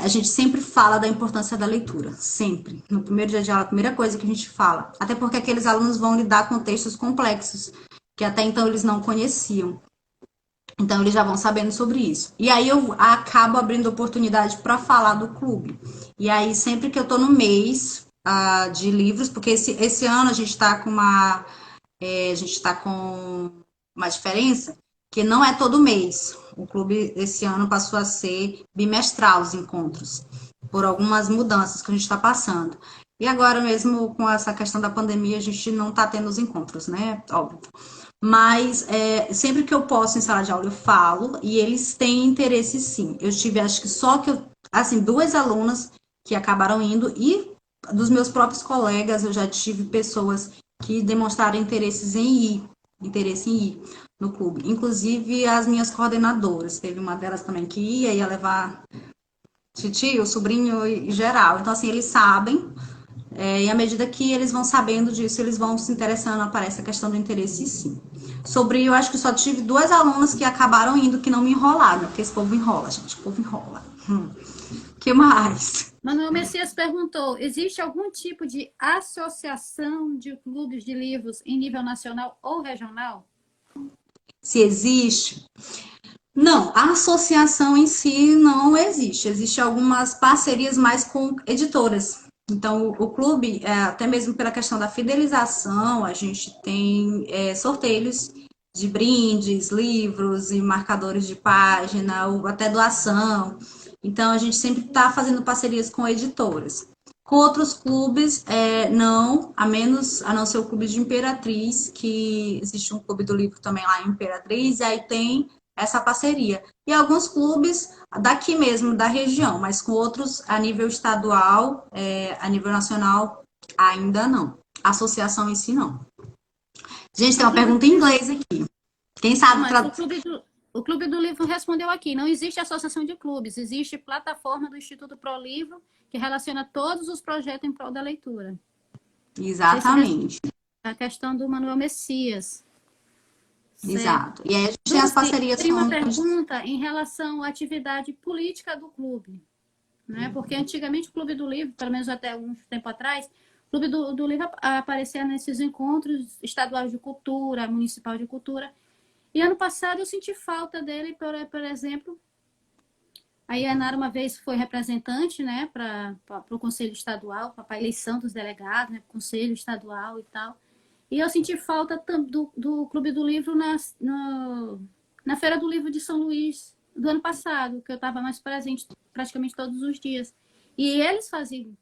A gente sempre fala da importância da leitura, sempre. No primeiro dia de aula, a primeira coisa que a gente fala. Até porque aqueles alunos vão lidar com textos complexos, que até então eles não conheciam. Então, eles já vão sabendo sobre isso. E aí, eu acabo abrindo oportunidade para falar do clube. E aí, sempre que eu estou no mês de livros, porque esse ano a gente está com uma diferença, que não é todo mês. O clube, esse ano, passou a ser bimestral os encontros, por algumas mudanças que a gente está passando. E agora mesmo, com essa questão da pandemia, a gente não está tendo os encontros, né? Óbvio. Mas sempre que eu posso em sala de aula eu falo e eles têm interesse sim. Eu tive, acho que assim, duas alunas que acabaram indo e dos meus próprios colegas eu já tive pessoas que demonstraram interesse em ir no clube. Inclusive as minhas coordenadoras, teve uma delas também que ia levar tio, sobrinho e geral. Então assim, eles sabem. E à medida que eles vão sabendo disso, eles vão se interessando, aparece a questão do interesse, sim. Sobre, eu acho que só tive duas alunas que acabaram indo, que não me enrolaram, porque esse povo enrola, gente, o povo enrola. Que mais? Manuel Messias perguntou, existe algum tipo de associação de clubes de livros em nível nacional ou regional? Se existe? Não, a associação em si não existe. Existem algumas parcerias mais com editoras. Então, o clube, até mesmo pela questão da fidelização, a gente tem sorteios de brindes, livros e marcadores de página, ou até doação. Então, a gente sempre está fazendo parcerias com editoras. Com outros clubes, não, a não ser o clube de Imperatriz, que existe um clube do livro também lá em Imperatriz, e aí tem essa parceria. E alguns clubes daqui mesmo, da região, mas com outros a nível estadual, a nível nacional, ainda não. Associação em si, não. Gente, tem uma pergunta em inglês aqui. Quem sabe... O Clube do Livro respondeu aqui, não existe associação de clubes, existe plataforma do Instituto Pro Livro que relaciona todos os projetos em prol da leitura. Exatamente. A questão do Manuel Messias. Exato. E aí a gente tem as parcerias com... Tem uma pergunta em relação à atividade política do clube. Né? Porque antigamente o Clube do Livro, pelo menos até um tempo atrás, o Clube do Livro aparecia nesses encontros estaduais de cultura, municipal de cultura. E ano passado eu senti falta dele, por exemplo. A Ianara uma vez foi representante, né, para o Conselho Estadual, para a eleição dos delegados, né, Conselho Estadual e tal. E eu senti falta do Clube do Livro na Feira do Livro de São Luís do ano passado, que eu estava mais presente praticamente todos os dias. E eles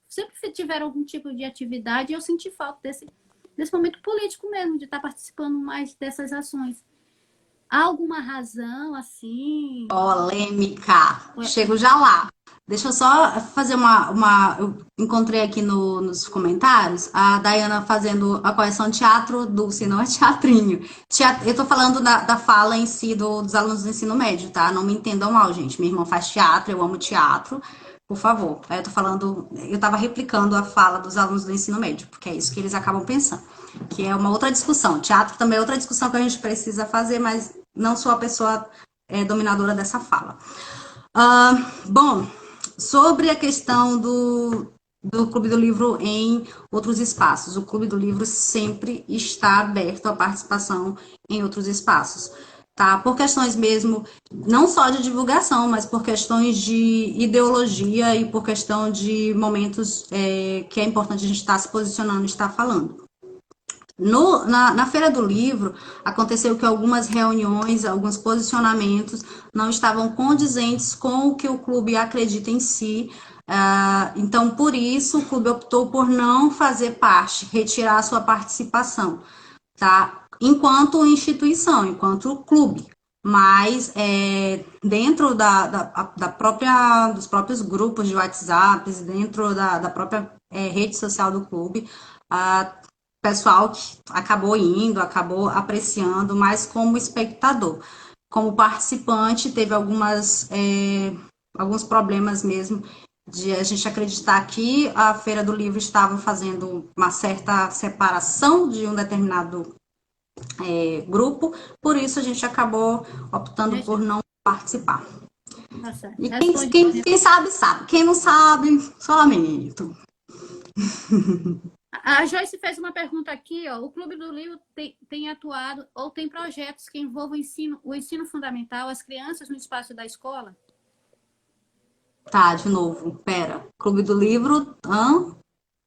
sempre tiveram algum tipo de atividade e eu senti falta desse momento político mesmo, de estar participando mais dessas ações. Há alguma razão, assim? Polêmica. Chego já lá. Deixa eu só fazer eu encontrei aqui nos comentários a Dayana fazendo a correção teatro Dulce, não é teatrinho. Eu tô falando da fala em si dos alunos do ensino médio, tá? Não me entendam mal, gente. Minha irmã faz teatro, eu amo teatro. Por favor. Eu tava replicando a fala dos alunos do ensino médio, porque é isso que eles acabam pensando. Que é uma outra discussão. Teatro também é outra discussão que a gente precisa fazer, mas não sou a pessoa dominadora dessa fala. Bom, sobre a questão do Clube do Livro em outros espaços. O Clube do Livro sempre está aberto à participação em outros espaços. Tá? Por questões mesmo, não só de divulgação, mas por questões de ideologia e por questão de momentos que é importante a gente estar se posicionando e estar falando. Na Feira do Livro, aconteceu que algumas reuniões, alguns posicionamentos não estavam condizentes com o que o clube acredita em si. Então, por isso, o clube optou por não fazer parte, retirar a sua participação. Tá? enquanto instituição, enquanto clube. Mas dentro dos próprios grupos de WhatsApp, dentro da própria rede social do clube, pessoal que acabou indo, acabou apreciando, mas como espectador. Como participante, teve alguns problemas mesmo de a gente acreditar que a Feira do Livro estava fazendo uma certa separação de um determinado grupo, por isso a gente acabou optando por não participar. Tá certo. E quem sabe, sabe. Quem não sabe, só lamento. A Joyce fez uma pergunta aqui, ó. O Clube do Livro tem atuado ou tem projetos que envolvam o ensino fundamental, as crianças no espaço da escola? Tá, de novo, pera. Clube do Livro,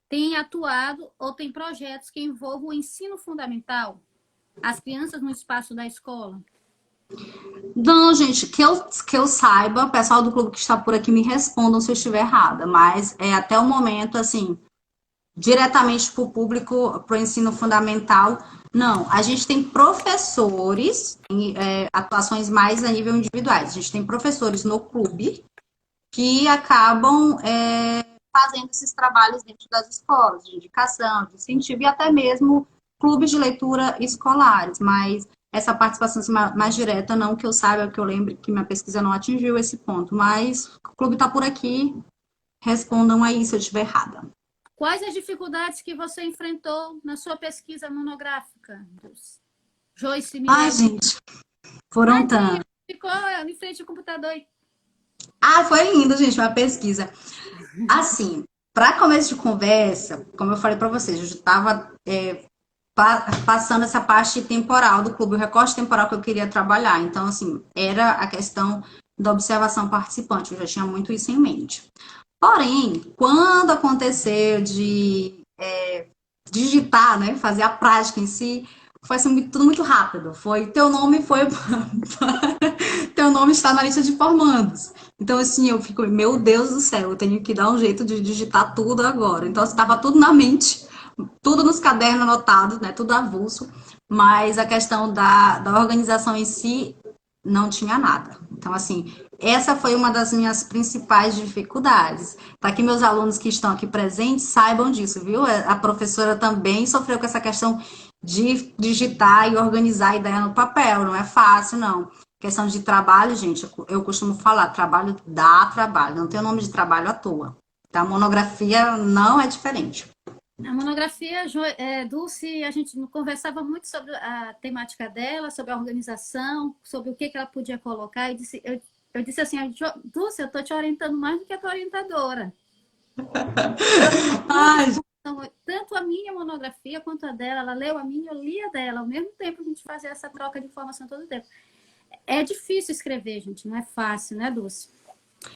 Tem atuado ou tem projetos que envolvam o ensino fundamental, as crianças no espaço da escola? Não, gente, que eu saiba, o pessoal do clube que está por aqui me respondam se eu estiver errada, mas até o momento, assim, diretamente para o público, para o ensino fundamental, não. A gente tem professores, atuações mais a nível individuais. A gente tem professores no clube que acabam fazendo esses trabalhos dentro das escolas, de indicação, de incentivo e até mesmo clubes de leitura escolares, mas essa participação mais direta, não que eu saiba, que eu lembre que minha pesquisa não atingiu esse ponto, mas o clube está por aqui, respondam aí se eu estiver errada. Quais as dificuldades que você enfrentou na sua pesquisa monográfica, Joyce? Gente, foram tantas. Ficou em frente ao computador. Foi lindo, gente, uma pesquisa. Assim, para começo de conversa, como eu falei para vocês, eu já estava passando essa parte temporal do clube, o recorte temporal que eu queria trabalhar. Então, assim, era a questão da observação participante, eu já tinha muito isso em mente. Porém, quando aconteceu de digitar, né, fazer a prática em si, foi assim, tudo muito rápido. Teu nome está na lista de formandos. Então, assim, eu fico, meu Deus do céu, eu tenho que dar um jeito de digitar tudo agora. Então, estava tudo na mente, tudo nos cadernos anotados, né, tudo avulso, mas a questão da organização em si não tinha nada. Então, assim, essa foi uma das minhas principais dificuldades. Para que meus alunos que estão aqui presentes saibam disso, viu? A professora também sofreu com essa questão de digitar e organizar a ideia no papel. Não é fácil, não. Questão de trabalho, gente, eu costumo falar, trabalho dá trabalho. Não tem o nome de trabalho à toa. Tá? A monografia não é diferente. A monografia, Dulce, a gente conversava muito sobre a temática dela, sobre a organização, sobre o que ela podia colocar. Eu disse assim, Dulce, eu estou te orientando mais do que a tua orientadora. Tanto a minha monografia quanto a dela, ela leu a minha, eu li a dela. Ao mesmo tempo, a gente fazia essa troca de informação todo o tempo. É difícil escrever, gente, não é fácil, né, Dulce?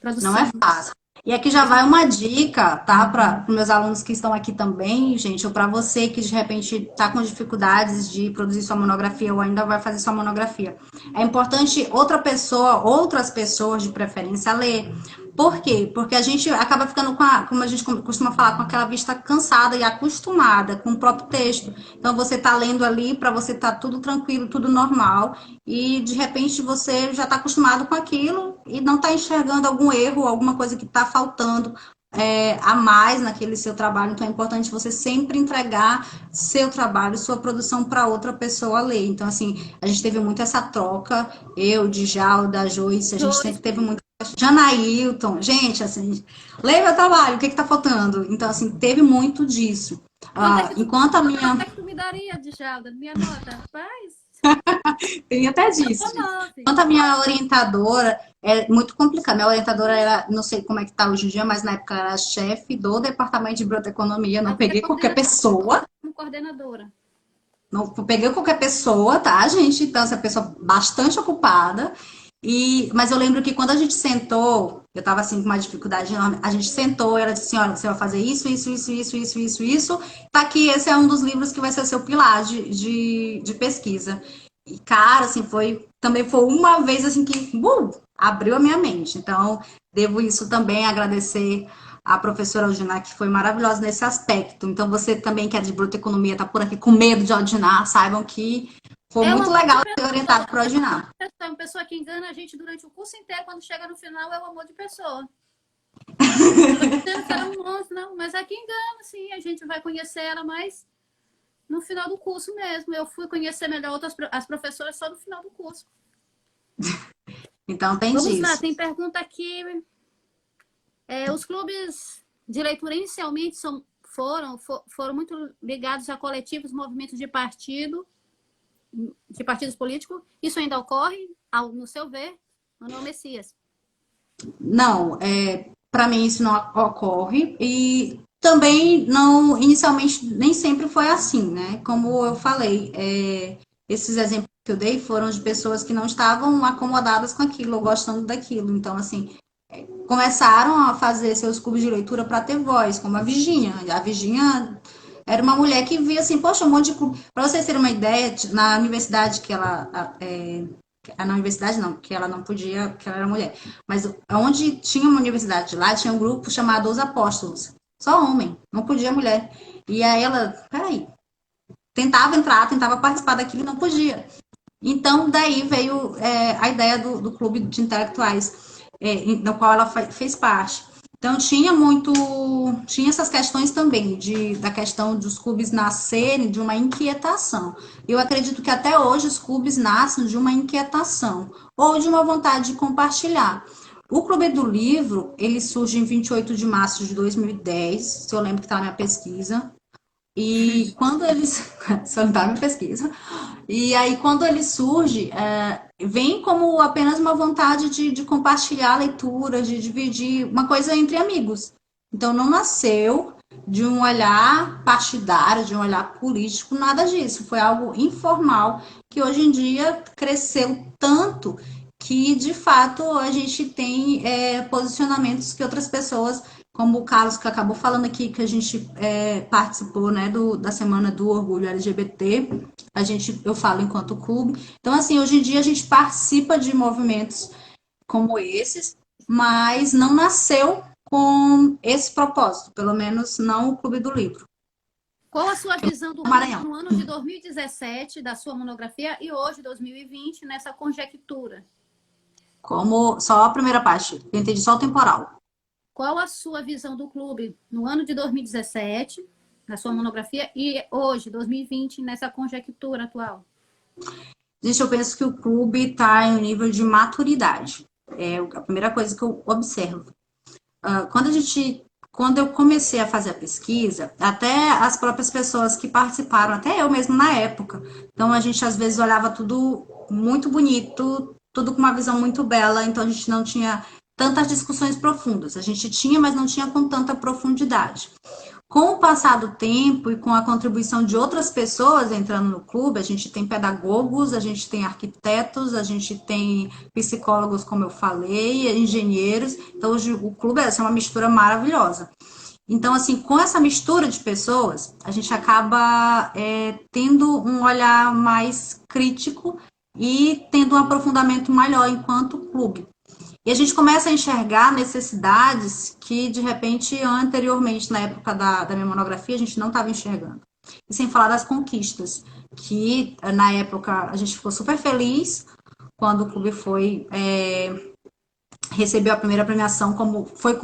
Produção. Não é fácil. E aqui já vai uma dica, tá? Para os meus alunos que estão aqui também, gente, ou para você que de repente está com dificuldades de produzir sua monografia ou ainda vai fazer sua monografia. É importante outras pessoas de preferência ler. Por quê? Porque a gente acaba ficando como a gente costuma falar, com aquela vista cansada e acostumada com o próprio texto. Então você está lendo ali para você estar tudo tranquilo, tudo normal, e de repente você já está acostumado com aquilo e não está enxergando algum erro, alguma coisa que está faltando a mais naquele seu trabalho. Então é importante você sempre entregar seu trabalho, sua produção para outra pessoa ler. Então, assim, a gente teve muito essa troca, eu, Djalda, Joyce, a gente sempre teve muito. Janailton, gente, assim, leia meu trabalho, o que está faltando? Então, assim, teve muito disso. Enquanto a minha. Quanto é que tu me daria, Djalda? Minha nota, rapaz? Tem até disso. Enquanto a minha orientadora, é muito complicado. Minha orientadora era, não sei como é que tá hoje em dia, mas na época era chefe do departamento de biblioteconomia. Não peguei qualquer pessoa. Como coordenadora. Não peguei qualquer pessoa, tá, gente? Então, essa pessoa bastante ocupada. Mas eu lembro que quando a gente sentou, eu tava assim com uma dificuldade enorme, a gente sentou, ela disse assim, olha, você vai fazer isso, tá aqui, esse é um dos livros que vai ser o seu pilar de pesquisa. E, cara, assim, também foi uma vez assim que abriu a minha mente. Então, devo isso também agradecer a professora Aldinar, que foi maravilhosa nesse aspecto. Então, você também que é de brotoeconomia, está por aqui com medo de Aldinar, saibam que foi É muito um amor de legal ser orientado pessoa. por Aldinar. É uma pessoa que engana a gente durante o curso inteiro, quando chega no final é o amor de pessoa. Não tô dizendo que ela é um monstro, não, mas é que engana, sim. A gente vai conhecer ela mais no final do curso mesmo. Eu fui conhecer melhor as professoras só no final do curso. Então, tem Vamos lá, disso. tem pergunta aqui. Os clubes de leitura inicialmente foram muito ligados a coletivos, movimentos de partidos políticos. Isso ainda ocorre, no seu ver, Manuel Messias? Não, para mim isso não ocorre e também não, inicialmente nem sempre foi assim, né? Como eu falei, esses exemplos que eu dei foram de pessoas que não estavam acomodadas com aquilo ou gostando daquilo. Então, assim, começaram a fazer seus clubes de leitura para ter voz, como a Virgínia. A Virgínia era uma mulher que via assim, poxa, um monte de clube. Para vocês terem uma ideia, na universidade que ela na universidade não, que ela não podia, que ela era mulher. Mas onde tinha uma universidade lá, tinha um grupo chamado Os Apóstolos. Só homem, não podia mulher. E aí ela, peraí, tentava entrar, tentava participar daquilo e não podia. Então, daí veio a ideia do clube de intelectuais, no qual ela fez parte. Então, tinha essas questões também, da questão dos clubes nascerem de uma inquietação. Eu acredito que até hoje os clubes nascem de uma inquietação ou de uma vontade de compartilhar. O Clube do Livro, ele surge em 28 de março de 2010, se eu lembro que está na minha pesquisa. E quando eles. Se eu não está na minha pesquisa. E aí, quando ele surge, vem como apenas uma vontade de compartilhar a leitura, de dividir, uma coisa entre amigos. Então, não nasceu de um olhar partidário, de um olhar político, nada disso. Foi algo informal que hoje em dia cresceu tanto que, de fato, a gente tem posicionamentos que outras pessoas, como o Carlos, que acabou falando aqui, que a gente participou, né, da Semana do Orgulho LGBT, eu falo enquanto clube. Então, assim, hoje em dia a gente participa de movimentos como esses, mas não nasceu com esse propósito, pelo menos não o Clube do Livro. Qual a sua visão do Maranhão. no ano de 2017, da sua monografia, e hoje, 2020, nessa conjectura? Como só a primeira parte, eu entendi só o temporal. Qual a sua visão do clube no ano de 2017, na sua monografia, e hoje, 2020, nessa conjectura atual? Gente, eu penso que o clube está em um nível de maturidade. É a primeira coisa que eu observo. Quando eu comecei a fazer a pesquisa, até as próprias pessoas que participaram, até eu mesmo na época, então a gente às vezes olhava tudo muito bonito, tudo com uma visão muito bela, então a gente não tinha tantas discussões profundas. A gente tinha, mas não tinha com tanta profundidade. Com o passar do tempo e com a contribuição de outras pessoas entrando no clube, a gente tem pedagogos, a gente tem arquitetos, a gente tem psicólogos, como eu falei, engenheiros. Então, hoje o clube é uma mistura maravilhosa. Então, assim, com essa mistura de pessoas, a gente acaba tendo um olhar mais crítico e tendo um aprofundamento maior enquanto clube. E a gente começa a enxergar necessidades que, de repente, anteriormente, na época da minha monografia, a gente não estava enxergando. E sem falar das conquistas, que na época a gente ficou super feliz quando o clube recebeu a primeira premiação, foi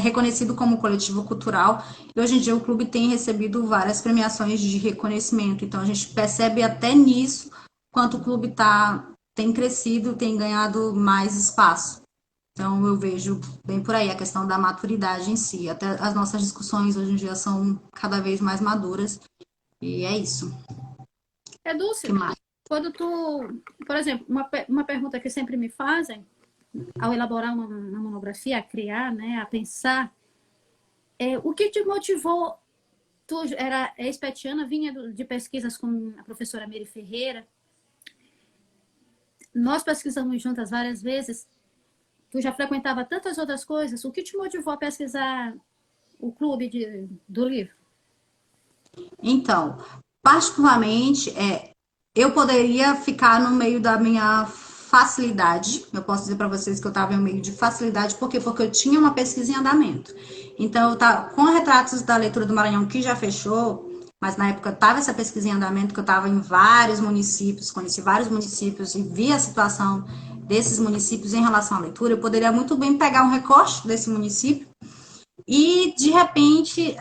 reconhecido como coletivo cultural, e hoje em dia o clube tem recebido várias premiações de reconhecimento. Então a gente percebe até nisso quanto o clube tem crescido, tem ganhado mais espaço. Então, eu vejo bem por aí a questão da maturidade em si. Até as nossas discussões hoje em dia são cada vez mais maduras. E é isso. Dulce, que mais? quando por exemplo, uma pergunta que sempre me fazem, ao elaborar uma monografia, a criar, né, a pensar, o que te motivou? Tu era ex-petiana, vinha de pesquisas com a professora Mary Ferreira. Nós pesquisamos juntas várias vezes. Tu já frequentava tantas outras coisas. O que te motivou a pesquisar o clube do livro? Então, particularmente, eu poderia ficar no meio da minha facilidade. Eu posso dizer para vocês que eu estava em um meio de facilidade, por quê? Porque eu tinha uma pesquisa em andamento. Então, eu tava com retratos da leitura do Maranhão, que já fechou, mas na época estava essa pesquisa em andamento, que eu estava em vários municípios, conheci vários municípios e vi a situação desses municípios em relação à leitura. Eu poderia muito bem pegar um recorte desse município e, de repente,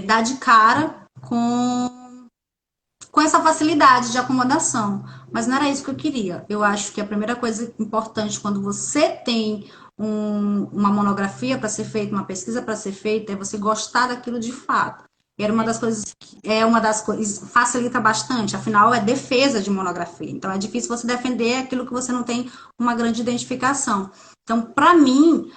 dar de cara com essa facilidade de acomodação. Mas não era isso que eu queria. Eu acho que a primeira coisa importante quando você tem uma monografia para ser feita, uma pesquisa para ser feita, é você gostar daquilo de fato. Era uma das coisas facilita bastante, afinal é defesa de monografia. Então é difícil você defender aquilo que você não tem uma grande identificação. Então, para mim,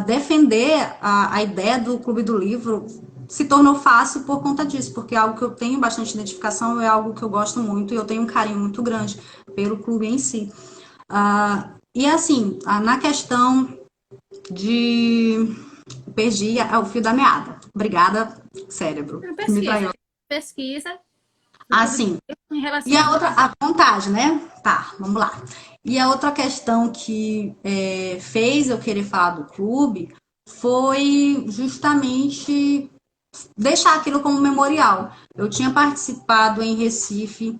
defender a ideia do Clube do Livro se tornou fácil por conta disso, porque é algo que eu tenho bastante identificação, é algo que eu gosto muito e eu tenho um carinho muito grande pelo clube em si. E assim, na questão de... Perdi o fio da meada. Obrigada, cérebro. Me traiu. Pesquisa. Assim. E a outra, a contagem, né? Tá, vamos lá. E a outra questão que fez eu querer falar do clube foi justamente deixar aquilo como memorial. Eu tinha participado em Recife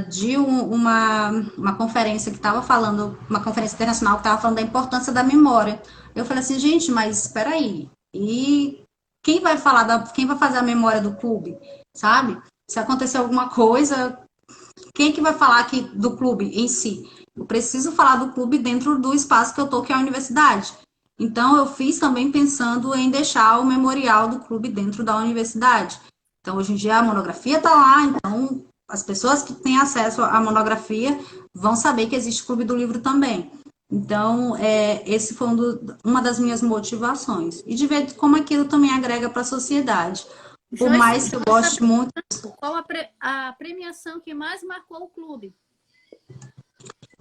de uma conferência que estava falando, uma conferência internacional que estava falando da importância da memória. Eu falei assim, gente, mas espera aí. E quem vai quem vai fazer a memória do clube, sabe? Se acontecer alguma coisa, quem que vai falar aqui do clube em si? Eu preciso falar do clube dentro do espaço que eu tô, que é a universidade. Então, eu fiz também pensando em deixar o memorial do clube dentro da universidade. Então, hoje em dia, a monografia está lá, então as pessoas que têm acesso à monografia vão saber que existe o Clube do Livro também. Então, esse foi uma das minhas motivações. E de ver como aquilo também agrega para a sociedade. Por mais que eu goste muito... Qual a premiação que mais marcou o clube?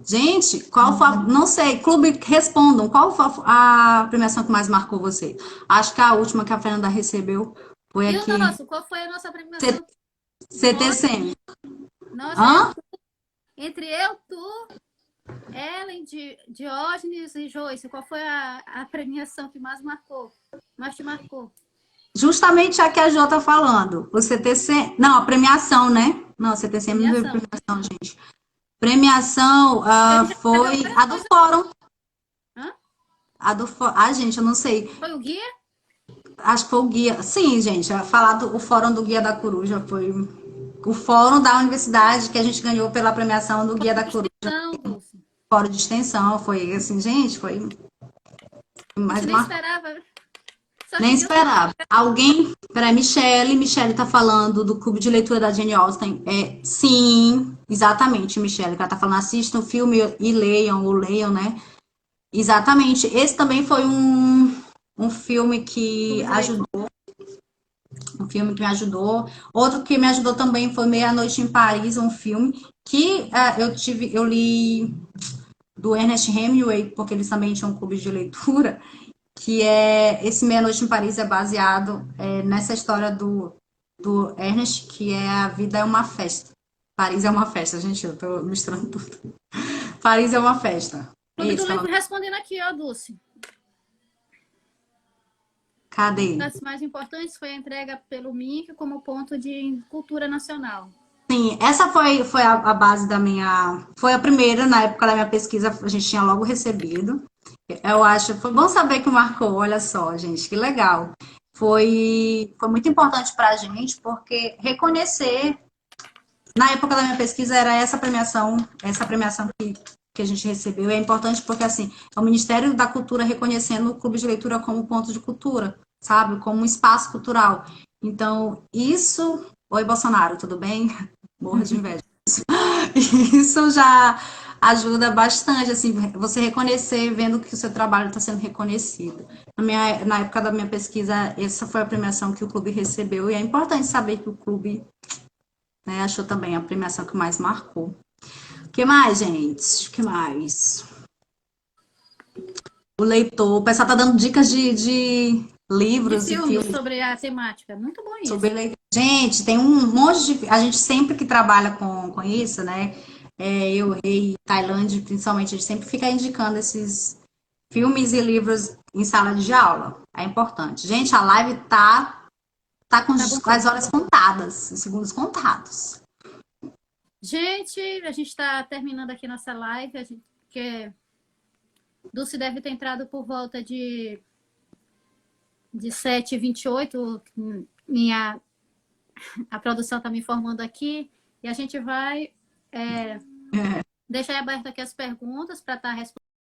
Gente, qual foi não sei, clube, respondam, qual foi a premiação que mais marcou você? Acho que a última que a Fernanda recebeu foi aqui. Nossa, qual foi a nossa premiação? CTCM. Nossa, entre eu, tu, Ellen, Diógenes e Joyce, qual foi a premiação que mais te marcou? Justamente a que a Jo tá falando, o CTC, não, a premiação, né? Não, o CTCM não veio premiação, gente. Premiação foi a do fórum. Hã? A do fórum. Gente, eu não sei. Foi o guia? Acho que foi o guia. Sim, gente, o fórum do Guia da Coruja foi o fórum da universidade que a gente ganhou pela premiação do Guia da Coruja. Fórum de extensão, foi assim, gente, foi mais nem esperava. Nem esperava. Alguém... Peraí, Michele tá falando do Clube de Leitura da Jane Austen. Sim, exatamente, Michele. Ela tá falando, assistam o filme e leiam, ou leiam, né? Exatamente. Esse também foi um filme que ajudou. Um filme que me ajudou. Outro que me ajudou também foi Meia-Noite em Paris, um filme que eu li do Ernest Hemingway, porque eles também tinham um clube de leitura, que esse Meia-Noite em Paris é baseado nessa história do Ernest, que A Vida é uma Festa. Paris é uma festa, gente, eu tô misturando tudo. Paris é uma festa. Clube do Livro respondendo aqui, ó, Dulce. Cadê? Uma das mais importantes foi a entrega pelo MINC como ponto de cultura nacional. Sim, essa foi a base da minha... Foi a primeira, na época da minha pesquisa, a gente tinha logo recebido. Eu acho, foi bom saber que marcou, olha só, gente, que legal. Foi muito importante para a gente, porque reconhecer, na época da minha pesquisa, era essa premiação que a gente recebeu. É importante porque, assim, é o Ministério da Cultura reconhecendo o Clube de Leitura como ponto de cultura, sabe? Como um espaço cultural. Então, isso... Oi, Bolsonaro, tudo bem? Morro de inveja. Isso já ajuda bastante, assim, você reconhecer, vendo que o seu trabalho está sendo reconhecido. Na época da minha pesquisa, essa foi a premiação que o clube recebeu, e é importante saber que o clube, né, achou também a premiação que mais marcou. O que mais, gente? O que mais? O leitor, o pessoal tá dando dicas de livros e filmes sobre a temática. Muito bom isso. Gente, tem um monte de... A gente sempre que trabalha com isso, né? eu, Rei, Tailândia, principalmente, a gente sempre fica indicando esses filmes e livros em sala de aula. É importante. Gente, a live tá com Tá bom. as horas contadas, os segundos contados. Gente, a gente está terminando aqui nossa live. Que Dulce deve ter entrado por volta de 7h28. A produção está me informando aqui. E a gente vai deixar aberto aqui as perguntas para estar respondendo.